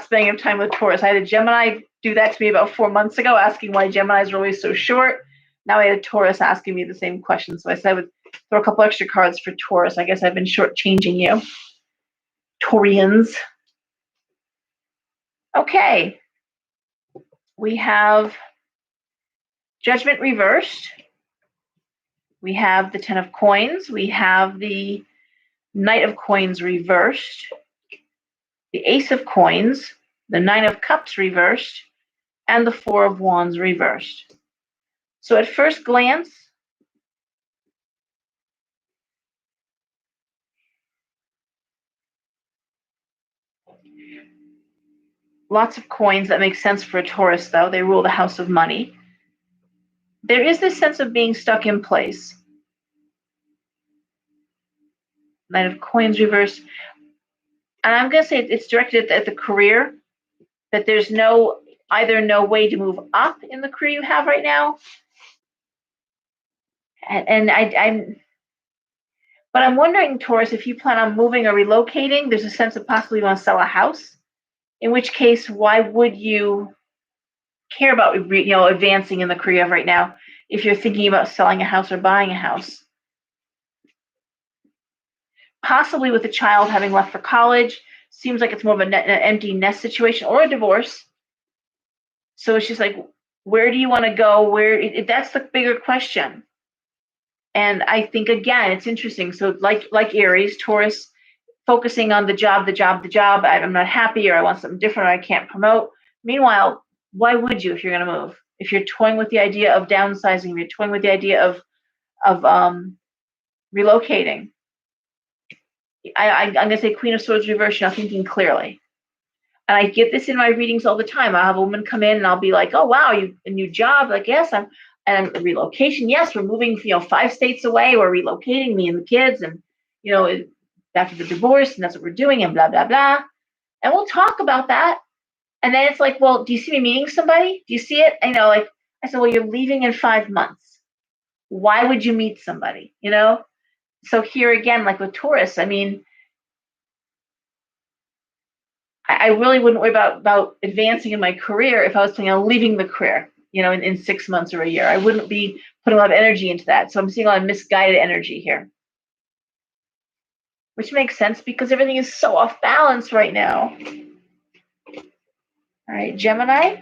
spending enough time with Taurus. I had a Gemini do that to me about 4 months ago, asking why Geminis are always so short. Now I had a Taurus asking me the same question. So I said I would throw a couple extra cards for Taurus. I guess I've been shortchanging you. Taurians. Okay. We have Judgment reversed. We have the Ten of Coins. We have the Knight of Coins reversed. The Ace of Coins. The Nine of Cups reversed. And the Four of Wands reversed. So at first glance, lots of coins. That makes sense for a Taurus, though. They rule the house of money. There is this sense of being stuck in place. Knight of Coins reversed. And I'm going to say it's directed at the career, that there's either no way to move up in the career you have right now. But I'm wondering, Taurus, if you plan on moving or relocating, there's a sense of possibly you want to sell a house. In which case, why would you care about advancing in the career right now if you're thinking about selling a house or buying a house? possibly with a child having left for college. Seems like it's more of an empty nest situation or a divorce. So it's just like, where do you want to go? That's the bigger question. And I think again, it's interesting. So like Aries, Taurus, focusing on the job, the job, the job. I'm not happy, or I want something different, or I can't promote. Meanwhile, why would you if you're going to move? If you're toying with the idea of downsizing, if you're toying with the idea of relocating, I'm going to say Queen of Swords reverse. You're not thinking clearly. And I get this in my readings all the time. I'll have a woman come in and I'll be like, "Oh wow, you a new job?" Like, yes, and relocation. Yes, we're moving, 5 states away. We're relocating, me and the kids, and you know, after the divorce, and that's what we're doing, and blah blah blah. And we'll talk about that. And then it's like, well, do you see me meeting somebody? Do you see it? Like I said, well, you're leaving in 5 months. Why would you meet somebody? So here again, like with Taurus, I mean, I really wouldn't worry about advancing in my career if I was planning on leaving the career, in 6 months or a year. I wouldn't be putting a lot of energy into that. So I'm seeing a lot of misguided energy here, which makes sense because everything is so off balance right now. All right, Gemini.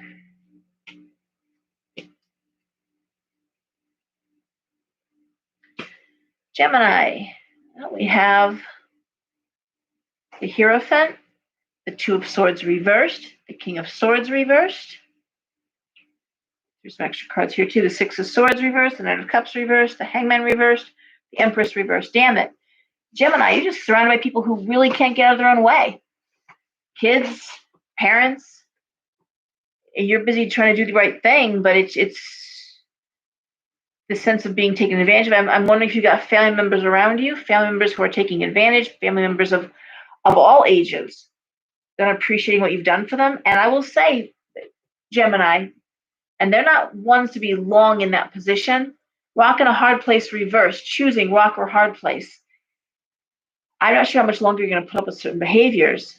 Gemini. Well, we have the Hierophant, the Two of Swords reversed, the King of Swords reversed. There's some extra cards here too. The Six of Swords reversed, the Knight of Cups reversed, the Hangman reversed, the Empress reversed. Damn it. Gemini, you're just surrounded by people who really can't get out of their own way. Kids, parents, you're busy trying to do the right thing, but it's the sense of being taken advantage of. I'm wondering if you got family members around you, family members who are taking advantage, family members of all ages that are appreciating what you've done for them. And I will say, Gemini, and they're not ones to be long in that position. Rock in a hard place reverse, choosing rock or hard place. I'm not sure how much longer you're going to put up with certain behaviors.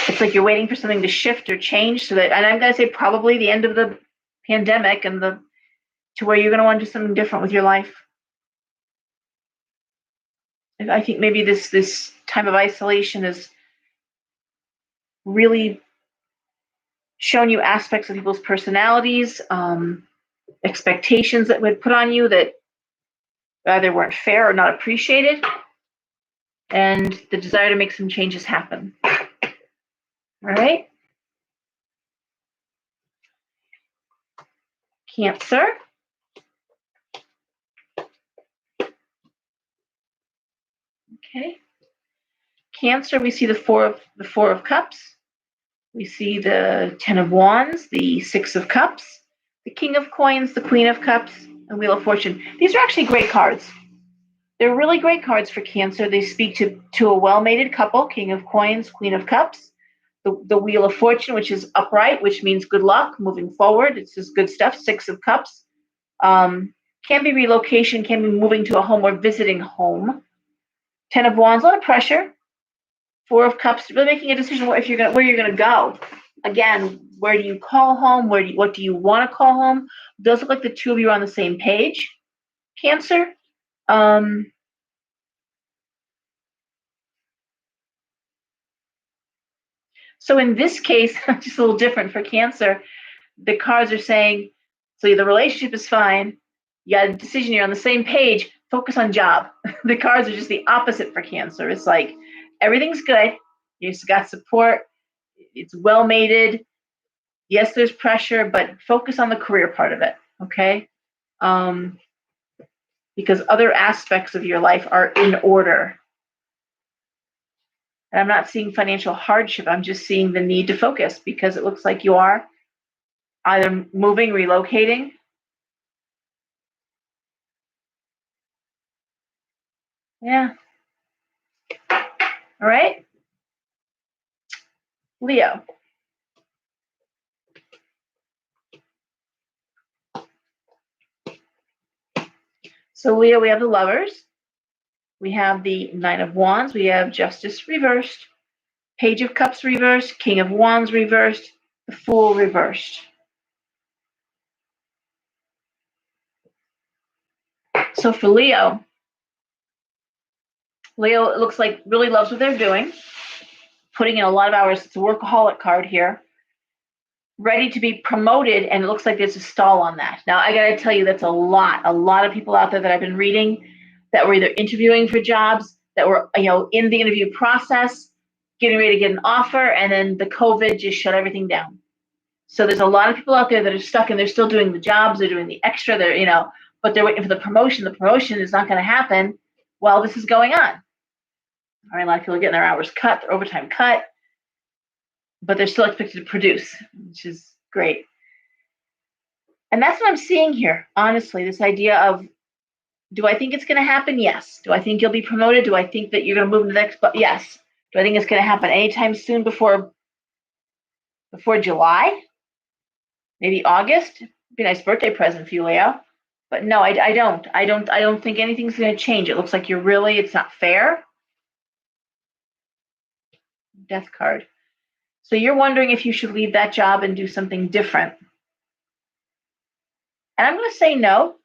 It's like you're waiting for something to shift or change so that, and I'm going to say probably the end of the pandemic and to where you're going to want to do something different with your life. And I think maybe this time of isolation has really shown you aspects of people's personalities, expectations that would put on you that either weren't fair or not appreciated, and the desire to make some changes happen. All right. Cancer. Okay. Cancer, we see the four of Cups. We see the 10 of Wands, the 6 of Cups, the King of Coins, the Queen of Cups, and Wheel of Fortune. These are actually great cards. They're really great cards for Cancer. They speak to a well-mated couple, King of Coins, Queen of Cups. The Wheel of Fortune, which is upright, which means good luck, moving forward. It's just good stuff. 6 of Cups. Can be relocation, can be moving to a home or visiting home. 10 of Wands, a lot of pressure. 4 of Cups, really making a decision where you're gonna go. Again, where do you call home? What do you want to call home? It does look like the two of you are on the same page, Cancer. So in this case, just a little different for Cancer. The cards are saying, so the relationship is fine. You got a decision, you're on the same page. Focus on job. The cards are just the opposite for Cancer. It's like everything's good. You've got support. It's well mated. Yes, there's pressure, but focus on the career part of it, okay? Because other aspects of your life are in order. And I'm not seeing financial hardship. I'm just seeing the need to focus because it looks like you are either moving, relocating. Yeah. All right. Leo. So Leo, we have the Lovers. We have the Nine of Wands. We have Justice reversed. Page of Cups reversed. King of Wands reversed. the Fool reversed. So for Leo, it looks like really loves what they're doing, putting in a lot of hours. It's a workaholic card here, ready to be promoted, and it looks like there's a stall on that. Now, I got to tell you, that's a lot of people out there that I've been reading that were either interviewing for jobs, that were, in the interview process, getting ready to get an offer, and then the COVID just shut everything down. So there's a lot of people out there that are stuck, and they're still doing the jobs, they're doing the extra, but they're waiting for the promotion. The promotion is not going to happen while this is going on. All right, a lot of people are getting their hours cut, their overtime cut, but they're still expected to produce, which is great. And that's what I'm seeing here, honestly, this idea of, do I think it's going to happen? Yes. Do I think you'll be promoted? Do I think that you're going to move to the next? Yes. Do I think it's going to happen anytime soon before July? Maybe August? Be a nice birthday present for you, Leo. But no, I don't. I don't think anything's going to change. It looks like it's not fair. Death card. So you're wondering if you should leave that job and do something different. And I'm going to say no.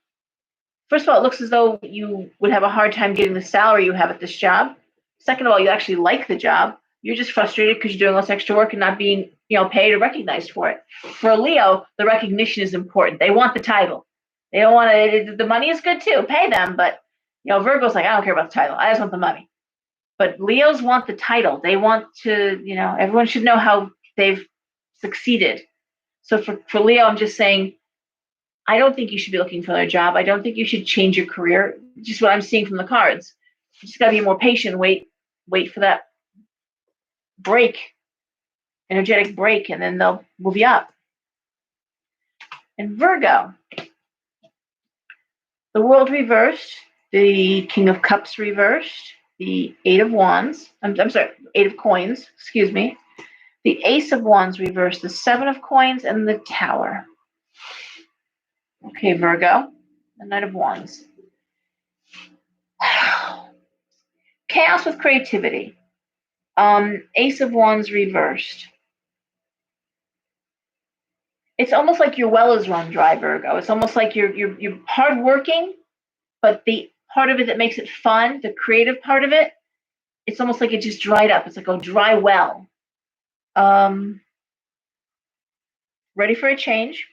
First of all, it looks as though you would have a hard time getting the salary you have at this job. Second of all, you actually like the job. You're just frustrated because you're doing less extra work and not being, paid or recognized for it. For Leo, the recognition is important. They want the title. They don't want to. The money is good too. Pay them, but Virgo's like, I don't care about the title. I just want the money. But Leos want the title. They want to, everyone should know how they've succeeded. So for Leo, I'm just saying, I don't think you should be looking for another job. I don't think you should change your career. Just what I'm seeing from the cards. You just got to be more patient. Wait for that break, energetic break, and then they'll move you up. And Virgo, the World reversed, the King of Cups reversed, the Eight of Wands. I'm sorry, Eight of Coins. Excuse me. The Ace of Wands reversed, the Seven of Coins, and the Tower. Okay, Virgo, the Knight of Wands. Chaos with creativity. Ace of Wands reversed. It's almost like your well is run dry, Virgo. It's almost like you're hardworking, but the part of it that makes it fun, the creative part of it, it's almost like it just dried up. It's like a dry well. Ready for a change.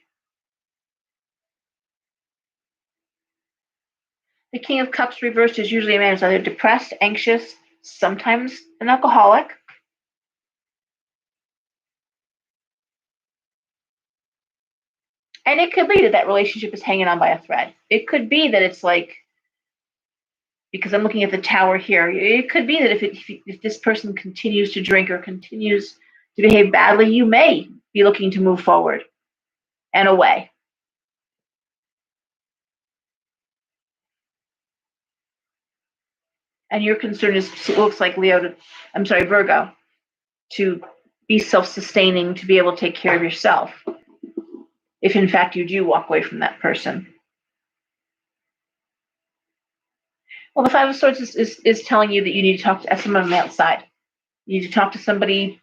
The King of Cups reversed is usually a man who's either depressed, anxious, sometimes an alcoholic. And it could be that relationship is hanging on by a thread. It could be that it's like, because I'm looking at the Tower here, it could be that if this person continues to drink or continues to behave badly, you may be looking to move forward and away. And your concern is, it looks like Virgo, to be self-sustaining, to be able to take care of yourself, if in fact you do walk away from that person. Well, the Five of Swords is telling you that you need to talk to someone on the outside. You need to talk to somebody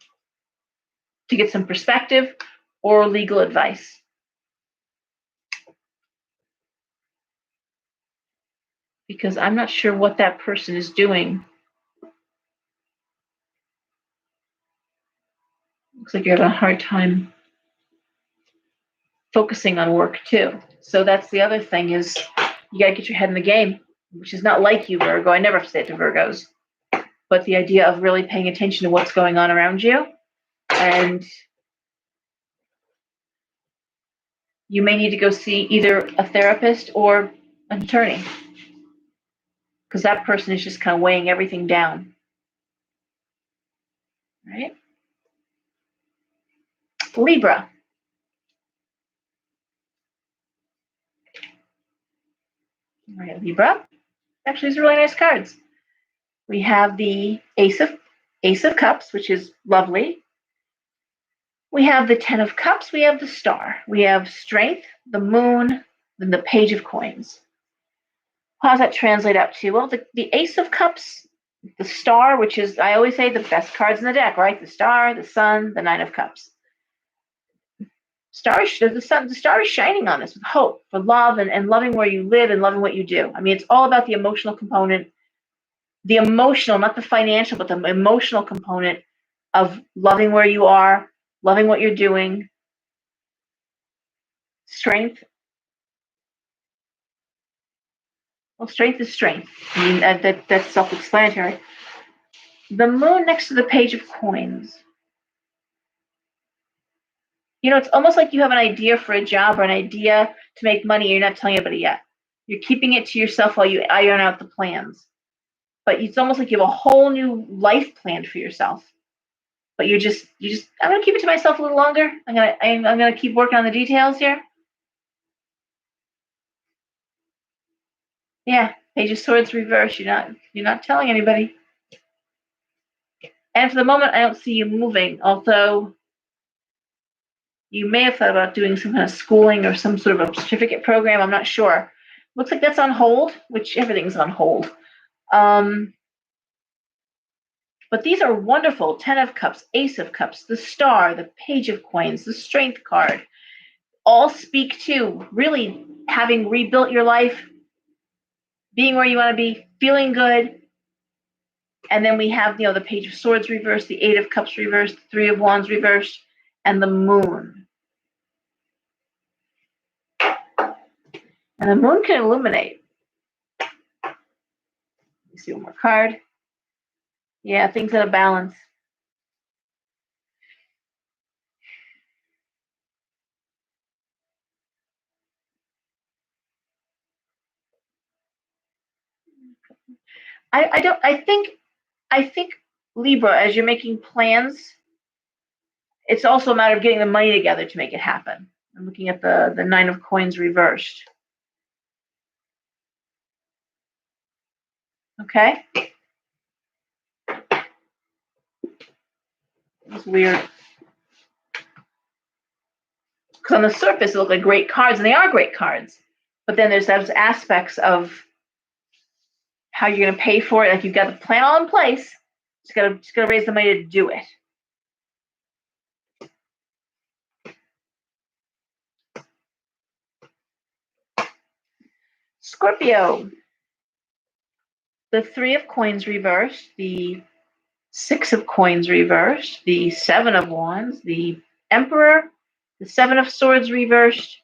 to get some perspective or legal advice. Because I'm not sure what that person is doing. Looks like you're having a hard time focusing on work too. So that's the other thing, is you got to get your head in the game, which is not like you, Virgo. I never say it to Virgos. But the idea of really paying attention to what's going on around you. And you may need to go see either a therapist or an attorney, because that person is just kind of weighing everything down. All right? Libra. All right, Libra. Actually, these are really nice cards. We have the Ace of Cups, which is lovely. We have the Ten of Cups. We have the Star. We have Strength, the Moon, then the Page of Coins. How does that translate out to? Well, the Ace of Cups, the Star, which is, I always say, the best cards in the deck, right? The Star, the Sun, the Nine of Cups. The star is shining on us with hope for love and loving where you live and loving what you do. I mean, it's all about the emotional component, the emotional, not the financial, but the emotional component of loving where you are, loving what you're doing, strength. Well, strength is strength. I mean, that's self-explanatory. The moon next to the page of coins. You know, it's almost like you have an idea for a job or an idea to make money. You're not telling anybody yet. You're keeping it to yourself while you iron out the plans. But it's almost like you have a whole new life planned for yourself. But I'm gonna keep it to myself a little longer. I'm gonna keep working on the details here. Yeah, Page of Swords reverse. You're not telling anybody. And for the moment, I don't see you moving. Although you may have thought about doing some kind of schooling or some sort of a certificate program. I'm not sure. Looks like that's on hold, which everything's on hold. But these are wonderful. 10 of Cups, Ace of Cups, the Star, the Page of Coins, the Strength card. All speak to really having rebuilt your life, being where you want to be, feeling good. And then we have, the Page of Swords reversed, the Eight of Cups reversed, the Three of Wands reversed, and the Moon. And the Moon can illuminate. Let me see one more card. Yeah, things out of balance. I think Libra, as you're making plans, it's also a matter of getting the money together to make it happen. I'm looking at the Nine of Coins reversed. Okay? It's weird. Because on the surface, they look like great cards, and they are great cards. But then there's those aspects of how you're going to pay for it. Like, you've got the plan all in place. Just got to raise the money to do it. Scorpio. The Three of Coins reversed, the Six of Coins reversed, the Seven of Wands, the Emperor, the Seven of Swords reversed,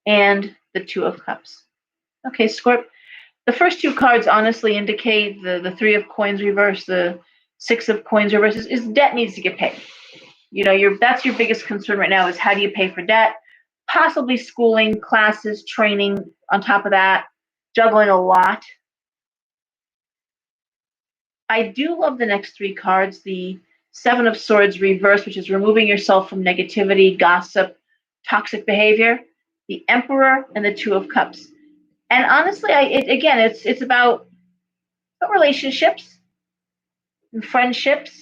and the Two of Cups. Okay, Scorp. The first two cards honestly indicate the Three of Coins reversed, the Six of Coins reversed is debt needs to get paid. That's your biggest concern right now is how do you pay for debt? Possibly schooling, classes, training on top of that, juggling a lot. I do love the next three cards, the Seven of Swords reversed, which is removing yourself from negativity, gossip, toxic behavior, the Emperor, and the Two of Cups. And honestly, it's about relationships and friendships,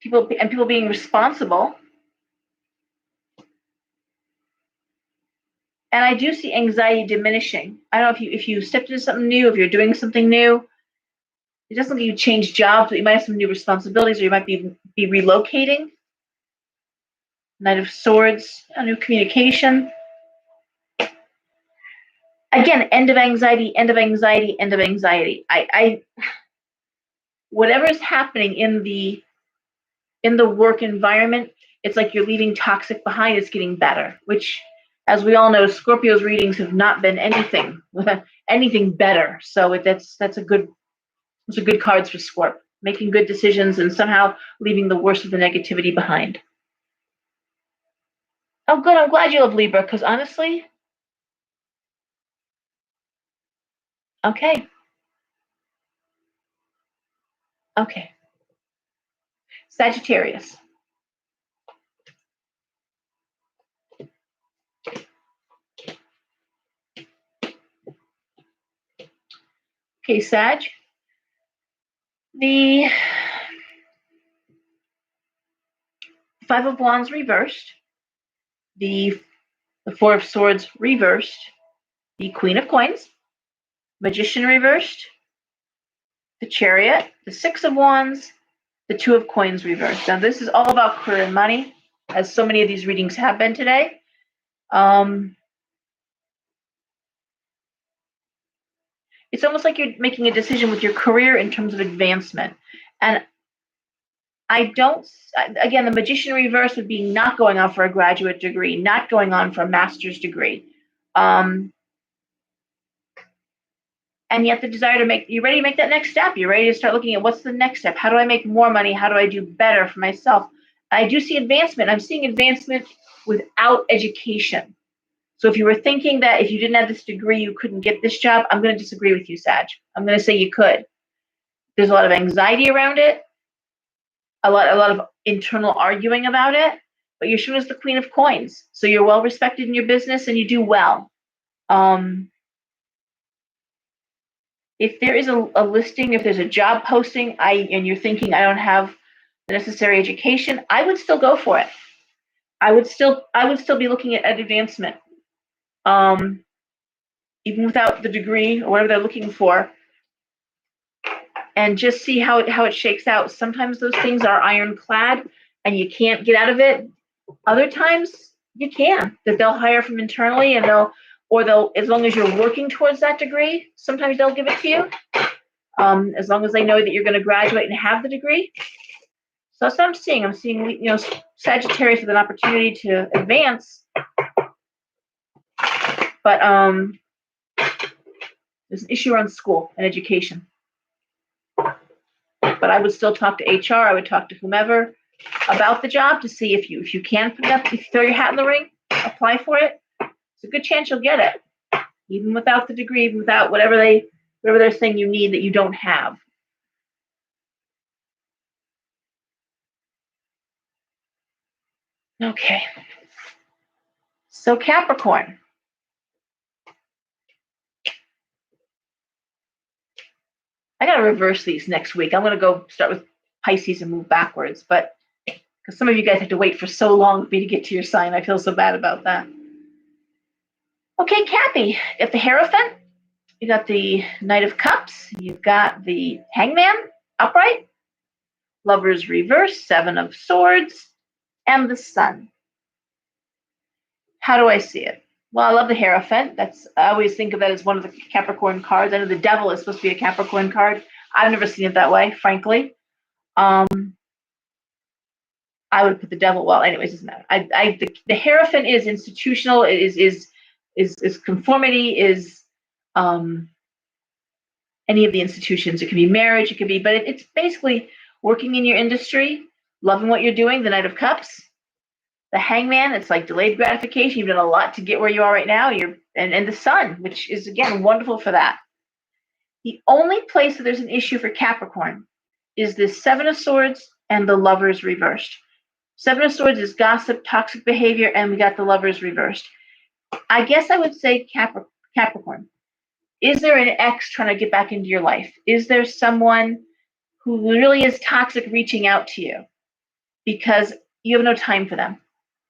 people being responsible. And I do see anxiety diminishing. I don't know if you stepped into something new, if you're doing something new. It doesn't look like you change jobs, but you might have some new responsibilities, or you might be relocating. Knight of Swords, a new communication. Again, end of anxiety, end of anxiety, end of anxiety. Whatever is happening in the work environment, it's like you're leaving toxic behind. It's getting better, which, as we all know, Scorpio's readings have not been anything better. So that's a good cards for Scorp, making good decisions and somehow leaving the worst of the negativity behind. Oh, good. I'm glad you love Libra, because honestly, okay. Sagittarius. Okay, Sag. The Five of Wands reversed, the Four of Swords reversed, the Queen of Coins, Magician reversed, the Chariot, the Six of Wands, the Two of Coins reversed. Now this is all about career and money. as so many of these readings have been today. It's almost like you're making a decision with your career in terms of advancement. And I don't, again, the Magician reverse would be not going on for a graduate degree, not going on for a master's degree. And yet the desire to make, you're ready to make that next step. You're ready to start looking at what's the next step. How do I make more money? How do I do better for myself? I do see advancement. I'm seeing advancement without education. So if you were thinking that if you didn't have this degree, you couldn't get this job, I'm going to disagree with you, Sag. I'm going to say you could. There's a lot of anxiety around it, a lot of internal arguing about it, but you're shown as the queen of coins. So you're well respected in your business and you do well. If there is a listing, if there's a job posting, and you're thinking I don't have the necessary education, I would still go for it. I would still be looking at advancement, even without the degree or whatever they're looking for, and just see how it shakes out. Sometimes those things are ironclad and you can't get out of it. Other times you can. That they'll hire from internally, and they'll as long as you're working towards that degree, sometimes they'll give it to you. As long as they know that you're going to graduate and have the degree. So that's what I'm seeing. I'm seeing, Sagittarius with an opportunity to advance, but there's an issue around school and education. But I would still talk to HR. I would talk to whomever about the job to see if you can put it up, if you throw your hat in the ring, apply for it. It's a good chance you'll get it, even without the degree, even without whatever they're saying you need that you don't have. Okay. So Capricorn. I got to reverse these next week. I'm going to go start with Pisces and move backwards, but because some of you guys have to wait for so long for me to get to your sign, I feel so bad about that. Okay, Cappy, you got the Hierophant, you got the Knight of Cups, you've got the Hangman upright, Lovers reverse, Seven of Swords, and the Sun. How do I see it? Well, I love the Hierophant. I always think of that as one of the Capricorn cards. I know the Devil is supposed to be a Capricorn card. I've never seen it that way, frankly. I would put the Devil. Well, anyways, it doesn't matter. The Hierophant is institutional. Is conformity. Is any of the institutions. It could be marriage. It could be, but it's basically working in your industry, loving what you're doing. The Knight of Cups. The Hangman, it's like delayed gratification. You've done a lot to get where you are right now. And the Sun, which is, again, wonderful for that. The only place that there's an issue for Capricorn is this Seven of Swords and the Lovers reversed. Seven of Swords is gossip, toxic behavior, and we got the Lovers reversed. I guess I would say Capricorn. Is there an ex trying to get back into your life? Is there someone who really is toxic reaching out to you because you have no time for them?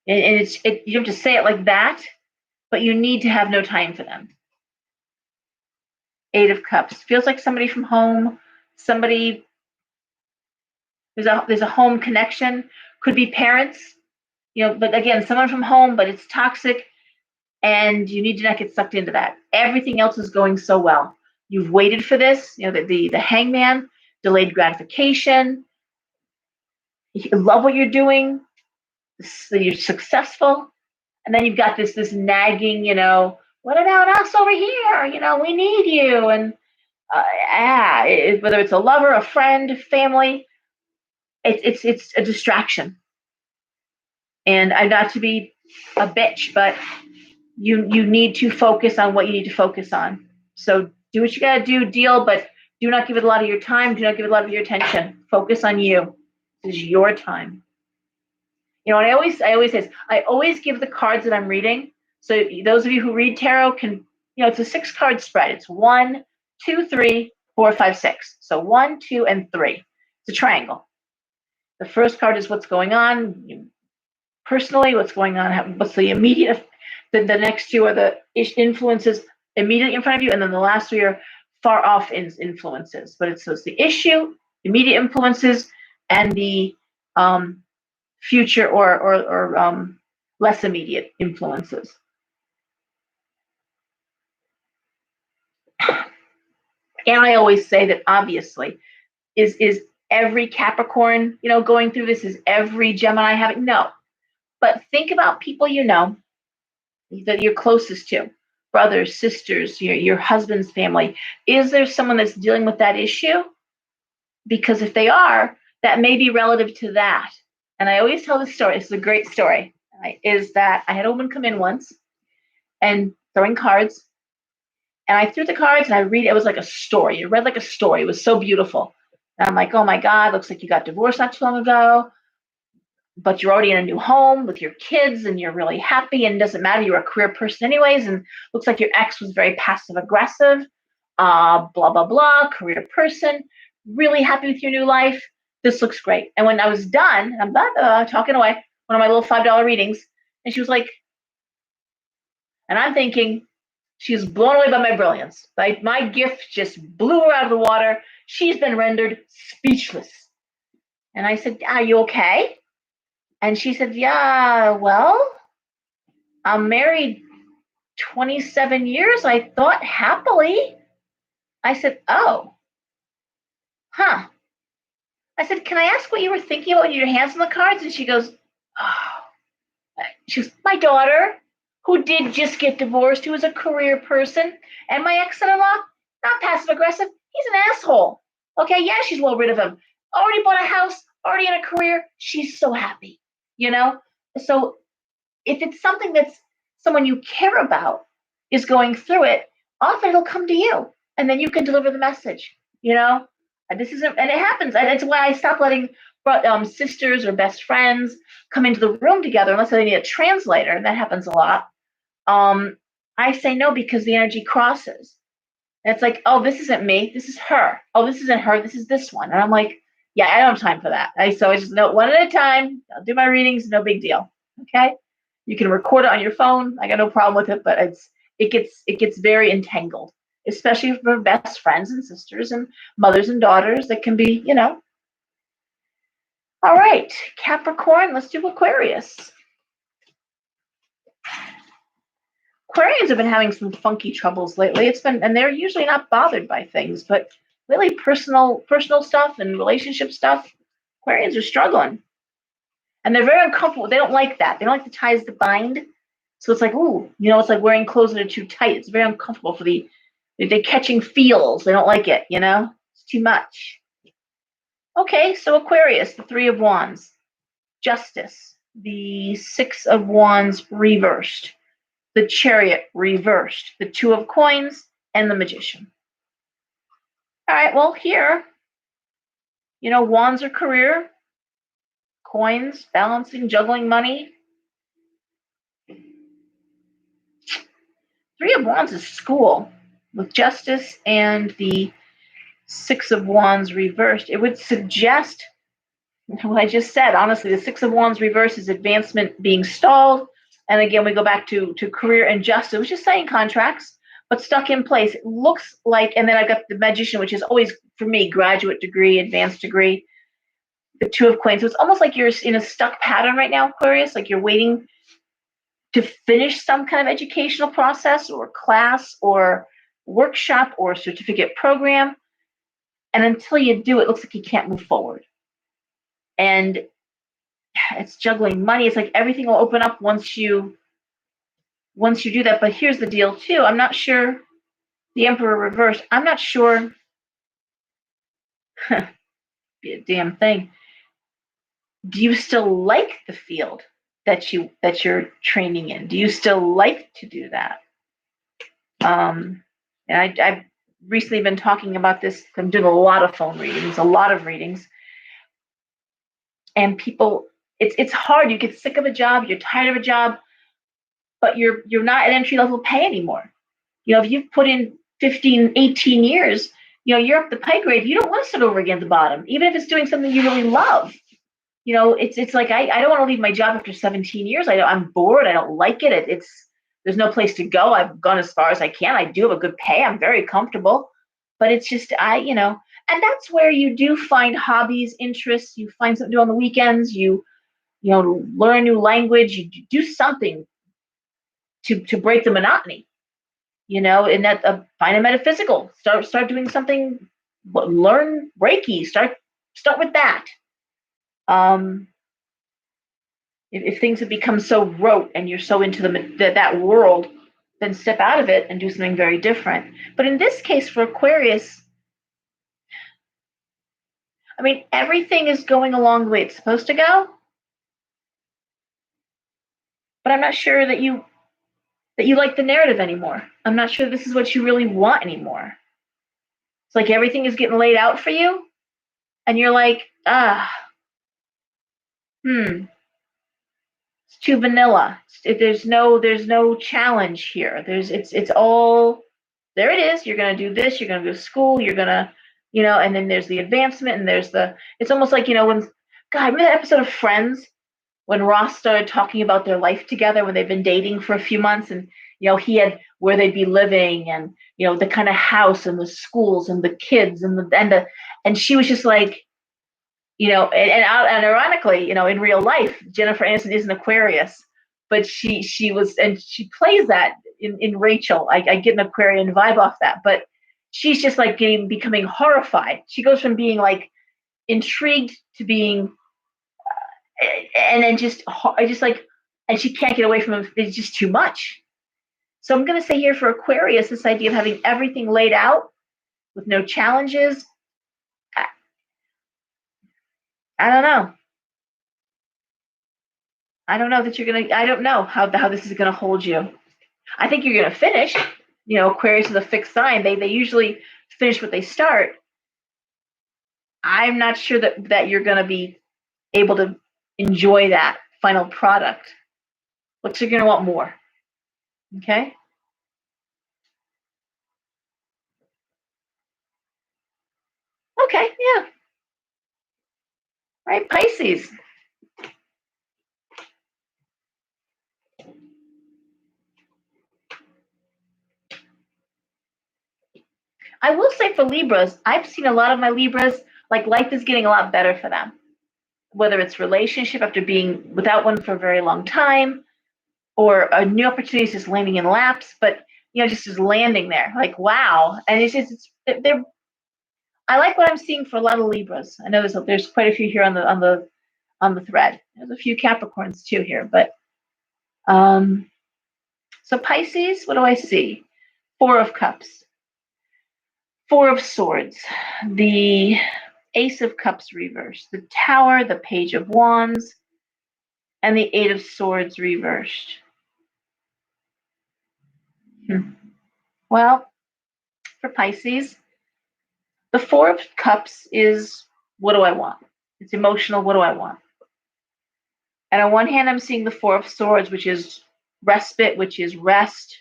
And you don't have to say it like that, but you need to have no time for them. Eight of Cups. Feels like somebody from home, there's a home connection. Could be parents, but again, someone from home, but it's toxic, and you need to not get sucked into that. Everything else is going so well. You've waited for this, the Hangman, delayed gratification. You love what you're doing. So you're successful. And then you've got this nagging, what about us over here? We need you. And whether it's a lover, a friend, family, it's a distraction. And I'm not to be a bitch, but you need to focus on what you need to focus on. So do what you got to do, deal, but do not give it a lot of your time. Do not give it a lot of your attention. Focus on you. This is your time. And I always say this, I always give the cards that I'm reading. So those of you who read tarot can, it's a 6-card spread. It's 1, 2, 3, 4, 5, 6. So 1, 2, and 3. It's a triangle. The first card is what's going on personally, what's going on, what's the immediate, the next two are the influences immediately in front of you, and then the last 3 are far off influences. But it's the issue, immediate influences, and the future or less immediate influences. And I always say that obviously is every Capricorn, going through this? Is every Gemini having? No. But think about people that you're closest to, brothers, sisters, your husband's family. Is there someone that's dealing with that issue? Because if they are, that may be relative to that. And I always tell this story. It's a great story. Is that I had a woman come in once and throwing cards, and I threw the cards and I read. It was like a story. It read like a story. It was so beautiful. And I'm like, oh my God, looks like you got divorced not too long ago, but you're already in a new home with your kids and you're really happy, and it doesn't matter, you're a career person anyways, and looks like your ex was very passive aggressive, blah, blah, blah, career person, really happy with your new life. This looks great. And when I was done, I'm done talking away, one of my little $5 readings, and she was like, and I'm thinking, she was blown away by my brilliance. Like my gift just blew her out of the water. She's been rendered speechless. And I said, are you okay? And she said, yeah, well, I'm married 27 years. I thought happily. I said, oh, huh. I said, can I ask what you were thinking about when you had your hands on the cards? And she goes, oh, she's my daughter, who did just get divorced, who is a career person, and my ex-son-in-law, not passive aggressive. He's an asshole. Okay, yeah, she's well rid of him. Already bought a house, already in a career. She's so happy, So if it's something that's someone you care about is going through it, often it'll come to you, and then you can deliver the message. And this isn't, and it happens. And it's why I stop letting sisters or best friends come into the room together unless they need a translator, and that happens a lot. I say no because the energy crosses. And it's like, oh, this isn't me. This is her. Oh, this isn't her. This is this one. And I'm like, yeah, I don't have time for that. So I just know one at a time. I'll do my readings. No big deal. Okay. You can record it on your phone. I got no problem with it, but it gets very entangled, especially for best friends and sisters and mothers and daughters. That can be, All right, Capricorn. Let's do Aquarius. Aquarians have been having some funky troubles lately. And they're usually not bothered by things, but really personal stuff and relationship stuff. Aquarians are struggling, and they're very uncomfortable. They don't like that. They don't like the ties that bind. So it's like, ooh, it's like wearing clothes that are too tight. It's very uncomfortable for they're catching feels. They don't like it. It's too much. Okay, so Aquarius, the Three of Wands, Justice, the Six of Wands reversed, the Chariot reversed, the Two of Coins, and the Magician. All right, well, here, wands are career, coins, balancing, juggling money. Three of Wands is school with Justice and the Six of Wands reversed. It would suggest what I just said. Honestly, the Six of Wands reversed is advancement being stalled. And again, we go back to career and justice, which is saying contracts, but stuck in place. It looks like, and then I've got the Magician, which is always, for me, graduate degree, advanced degree, the Two of Coins. So it's almost like you're in a stuck pattern right now, Aquarius, like you're waiting to finish some kind of educational process or class or workshop or certificate program. And until you do, it looks like you can't move forward. And it's juggling money. It's like everything will open up once you do that. But here's the deal too. I'm not sure, the Emperor reversed, I'm not sure, be a damn thing. Do you still like the field that you're training in? Do you still like to do that? And I've recently been talking about this. I'm doing a lot of phone readings, a lot of readings. And people, it's hard. You get sick of a job, you're tired of a job, but you're not at entry level pay anymore. If you've put in 15, 18 years, you're up the pay grade. You don't want to sit over again at the bottom, even if it's doing something you really love. It's like I don't want to leave my job after 17 years. I'm bored. I don't like it. There's no place to go. I've gone as far as I can. I do have a good pay. I'm very comfortable, but it's just and that's where you do find hobbies, interests. You find something to do on the weekends. You learn a new language, you do something to break the monotony, and that find a metaphysical, start doing something, learn Reiki, start with that. Um, if things have become so rote and you're so into that world, then step out of it and do something very different. But in this case, for Aquarius, I mean, everything is going along the way it's supposed to go, but I'm not sure that you like the narrative anymore. I'm not sure this is what you really want anymore. It's like everything is getting laid out for you, and you're like, it's too vanilla. There's no challenge here. It's all there. It is. You're gonna do this. You're gonna go to school. You're gonna, and then there's the advancement, and there's the. It's almost like when, God, remember that episode of Friends when Ross started talking about their life together when they've been dating for a few months, and he had where they'd be living, and the kind of house and the schools and the kids and she was just like, and ironically, in real life, Jennifer Aniston is an Aquarius, but she was, and she plays that in Rachel. I get an Aquarian vibe off that, but she's just like becoming horrified. She goes from being like intrigued to being, and then just like, and she can't get away from him. It's just too much. So I'm going to say here for Aquarius, this idea of having everything laid out with no challenges. I don't know. I don't know that you're gonna. I don't know how this is gonna hold you. I think you're gonna finish. Aquarius is a fixed sign. They usually finish what they start. I'm not sure that you're gonna be able to enjoy that final product. But you're gonna want more. Okay. Okay. Yeah. Right. Pisces. I will say for Libras, I've seen a lot of my Libras, like life is getting a lot better for them. Whether it's relationship after being without one for a very long time, or a new opportunity is just landing in laps, but just landing there, like wow. And they're. I like what I'm seeing for a lot of Libras. I know there's quite a few here on the thread. There's a few Capricorns too here, but so Pisces, what do I see? Four of Cups, Four of Swords, the Ace of Cups reversed, the Tower, the Page of Wands, and the Eight of Swords reversed. Well, for Pisces, the Four of Cups is, what do I want? It's emotional. What do I want? And on one hand, I'm seeing the Four of Swords, which is respite, which is rest.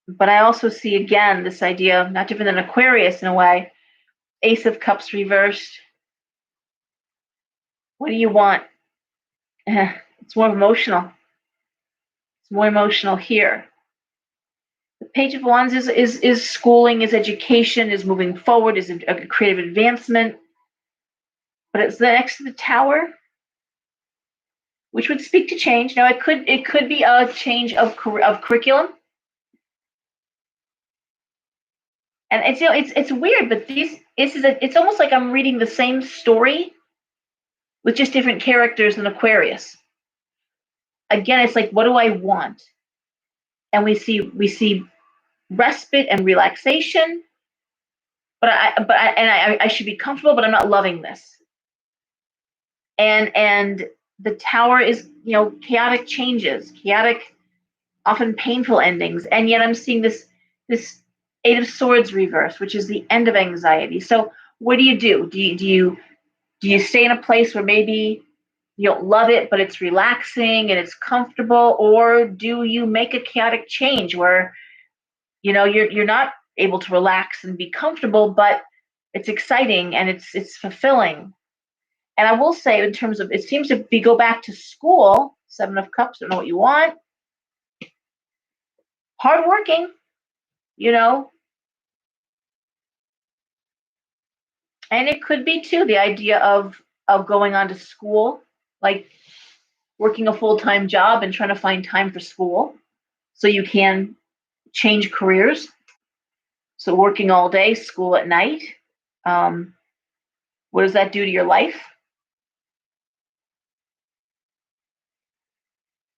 But I also see again this idea, not different than Aquarius in a way, Ace of Cups reversed. What do you want? It's more emotional. It's more emotional here. The Page of Wands is schooling, is education, is moving forward, is a creative advancement. But it's next to the Tower, which would speak to change. Now it could be a change of curriculum. And it's weird, but it's almost like I'm reading the same story with just different characters in Aquarius. Again, it's like, what do I want? And we see respite and relaxation, but I should be comfortable, but I'm not loving this. And the Tower is chaotic changes, chaotic, often painful endings, and yet I'm seeing this Eight of Swords reverse, which is the end of anxiety. So what do? Do you stay in a place where maybe you don't love it, but it's relaxing and it's comfortable, or do you make a chaotic change where you're not able to relax and be comfortable, but it's exciting and it's fulfilling? And I will say, in terms of, it seems to be go back to school. Seven of Cups, don't know what you want. Hardworking, and it could be too the idea of of going on to school, like working a full-time job and trying to find time for school so you can change careers. So working all day, school at night. Um, what does that do to your life?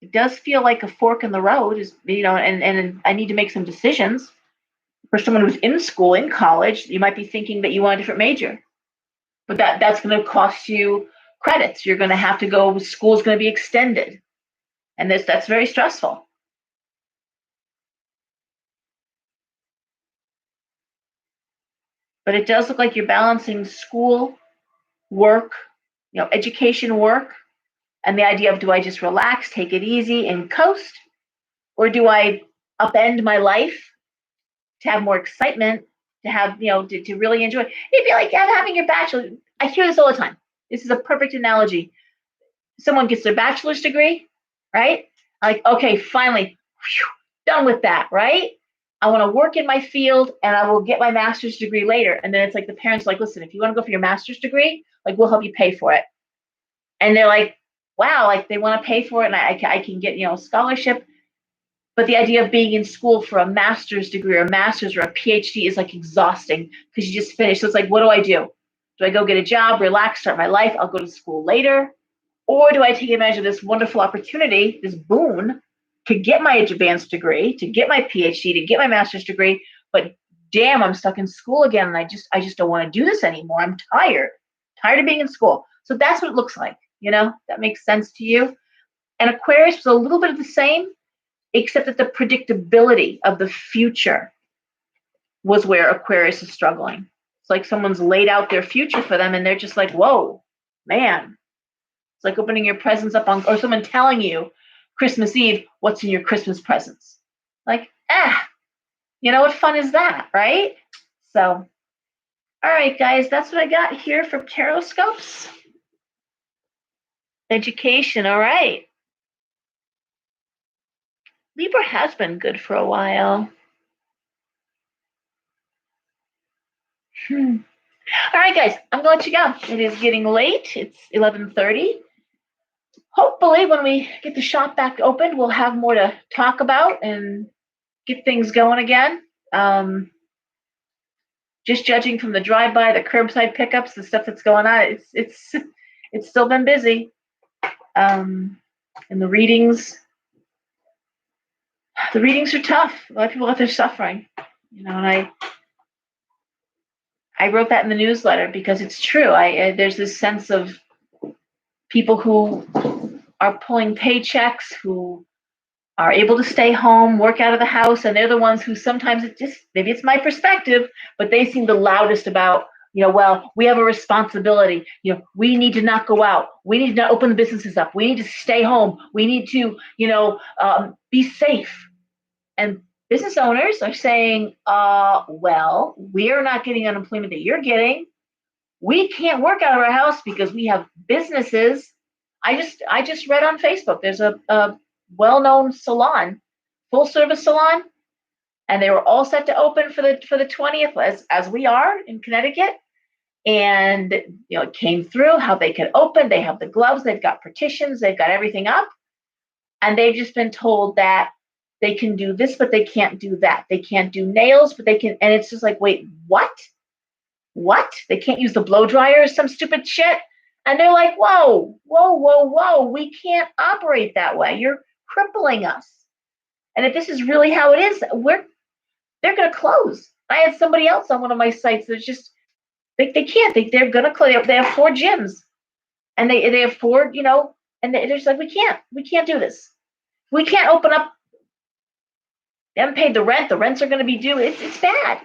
It does feel like a fork in the road, is and I need to make some decisions. For someone who's in school, in college, you might be thinking that you want a different major, but that's going to cost you credits. You're going to have to go. School's going to be extended, and that's very stressful. But it does look like you're balancing school, work, education, work, and the idea of, do I just relax, take it easy, and coast, or do I upend my life to have more excitement, to have to really enjoy? It'd be like having your bachelor. I hear this all the time. This is a perfect analogy. Someone gets their bachelor's degree, right? Like, okay, finally, whew, done with that, right? I want to work in my field and I will get my master's degree later. And then it's like the parents are like, listen, if you want to go for your master's degree, like, we'll help you pay for it. And they're like, wow, like they want to pay for it, and I can get scholarship. But the idea of being in school for a master's degree or a master's or a PhD is like exhausting because you just finished. So it's like, what do I do? Do I go get a job, relax, start my life? I'll go to school later. Or do I take advantage of this wonderful opportunity, this boon, to get my advanced degree, to get my PhD, to get my master's degree? But damn, I'm stuck in school again, and I just don't want to do this anymore. I'm tired of being in school. So that's what it looks like. That makes sense to you. And Aquarius was a little bit of the same, except that the predictability of the future was where Aquarius is struggling. It's like someone's laid out their future for them, and they're just like, whoa, man. It's like opening your presents up or someone telling you Christmas Eve, what's in your Christmas presents? Like, what fun is that, right? So, all right, guys, that's what I got here for Tarotscopes. Education, all right. Libra has been good for a while. All right, guys, I'm going to let you go. It is getting late. It's 11:30. Hopefully, when we get the shop back open, we'll have more to talk about and get things going again. Just judging from the drive-by, the curbside pickups, the stuff that's going on, it's still been busy. And the readings are tough. A lot of people out there suffering, and I wrote that in the newsletter because it's true. There's this sense of people who are pulling paychecks, who are able to stay home, work out of the house, and they're the ones who sometimes maybe it's my perspective, but they seem the loudest about, well, we have a responsibility. We need to not go out. We need to not open the businesses up. We need to stay home. We need to, be safe. And business owners are saying, well, we're not getting unemployment that you're getting. We can't work out of our house because we have businesses. I just read on Facebook, there's a well-known salon, full-service salon, and they were all set to open for the 20th, as we are in Connecticut. And it came through how they could open. They have the gloves, they've got partitions, they've got everything up, and they've just been told that they can do this, but they can't do that. They can't do nails, but they can. And it's just like, wait, what? They can't use the blow dryer or some stupid shit. And they're like, whoa, we can't operate that way. You're crippling us. And if this is really how it is, they're going to close. I had somebody else on one of my sites that's just, they can't. They're going to close. They have 4 gyms, and they have 4, and they're just like, we can't do this. We can't open up. They haven't paid the rent. The rents are going to be due. It's bad.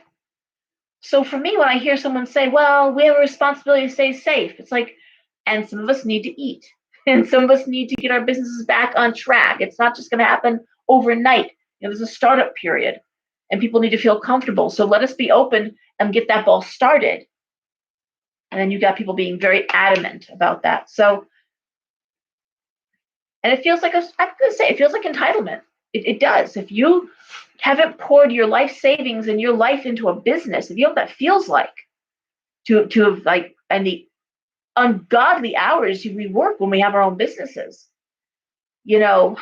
So for me, when I hear someone say, well, we have a responsibility to stay safe, it's like, and some of us need to eat, and some of us need to get our businesses back on track. It's not just going to happen overnight. There's a startup period, and people need to feel comfortable. So let us be open and get that ball started. And then you got people being very adamant about that. So, and it feels like, I'm going to say, it feels like entitlement. It does. If you haven't poured your life savings and your life into a business, if you know what that feels like, to have like, and the ungodly hours we work when we have our own businesses, you know.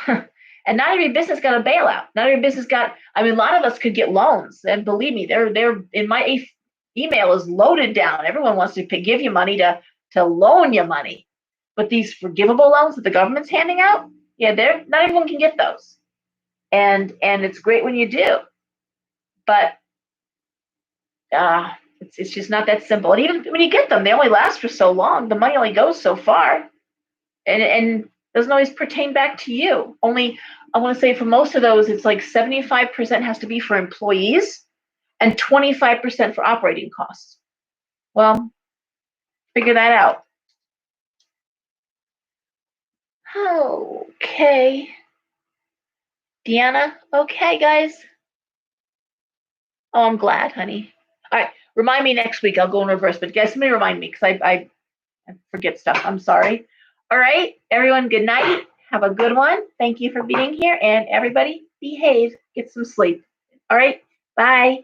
And not every business got a bailout. Not every business got, I mean, a lot of us could get loans. And believe me, they're in my email is loaded down. Everyone wants to give you money to loan you money. But these forgivable loans that the government's handing out, yeah, they're not everyone can get those. And it's great when you do. But it's just not that simple. And even when you get them, they only last for so long. The money only goes so far. And doesn't always pertain back to you. Only, I want to say for most of those, it's like 75% has to be for employees and 25% for operating costs. Well, figure that out. Okay. Deanna, okay, guys. Oh, I'm glad, honey. All right, remind me next week. I'll go in reverse, but guys, somebody remind me because I forget stuff. I'm sorry. All right, everyone, good night. Have a good one. Thank you for being here. And everybody, behave. Get some sleep. All right, bye.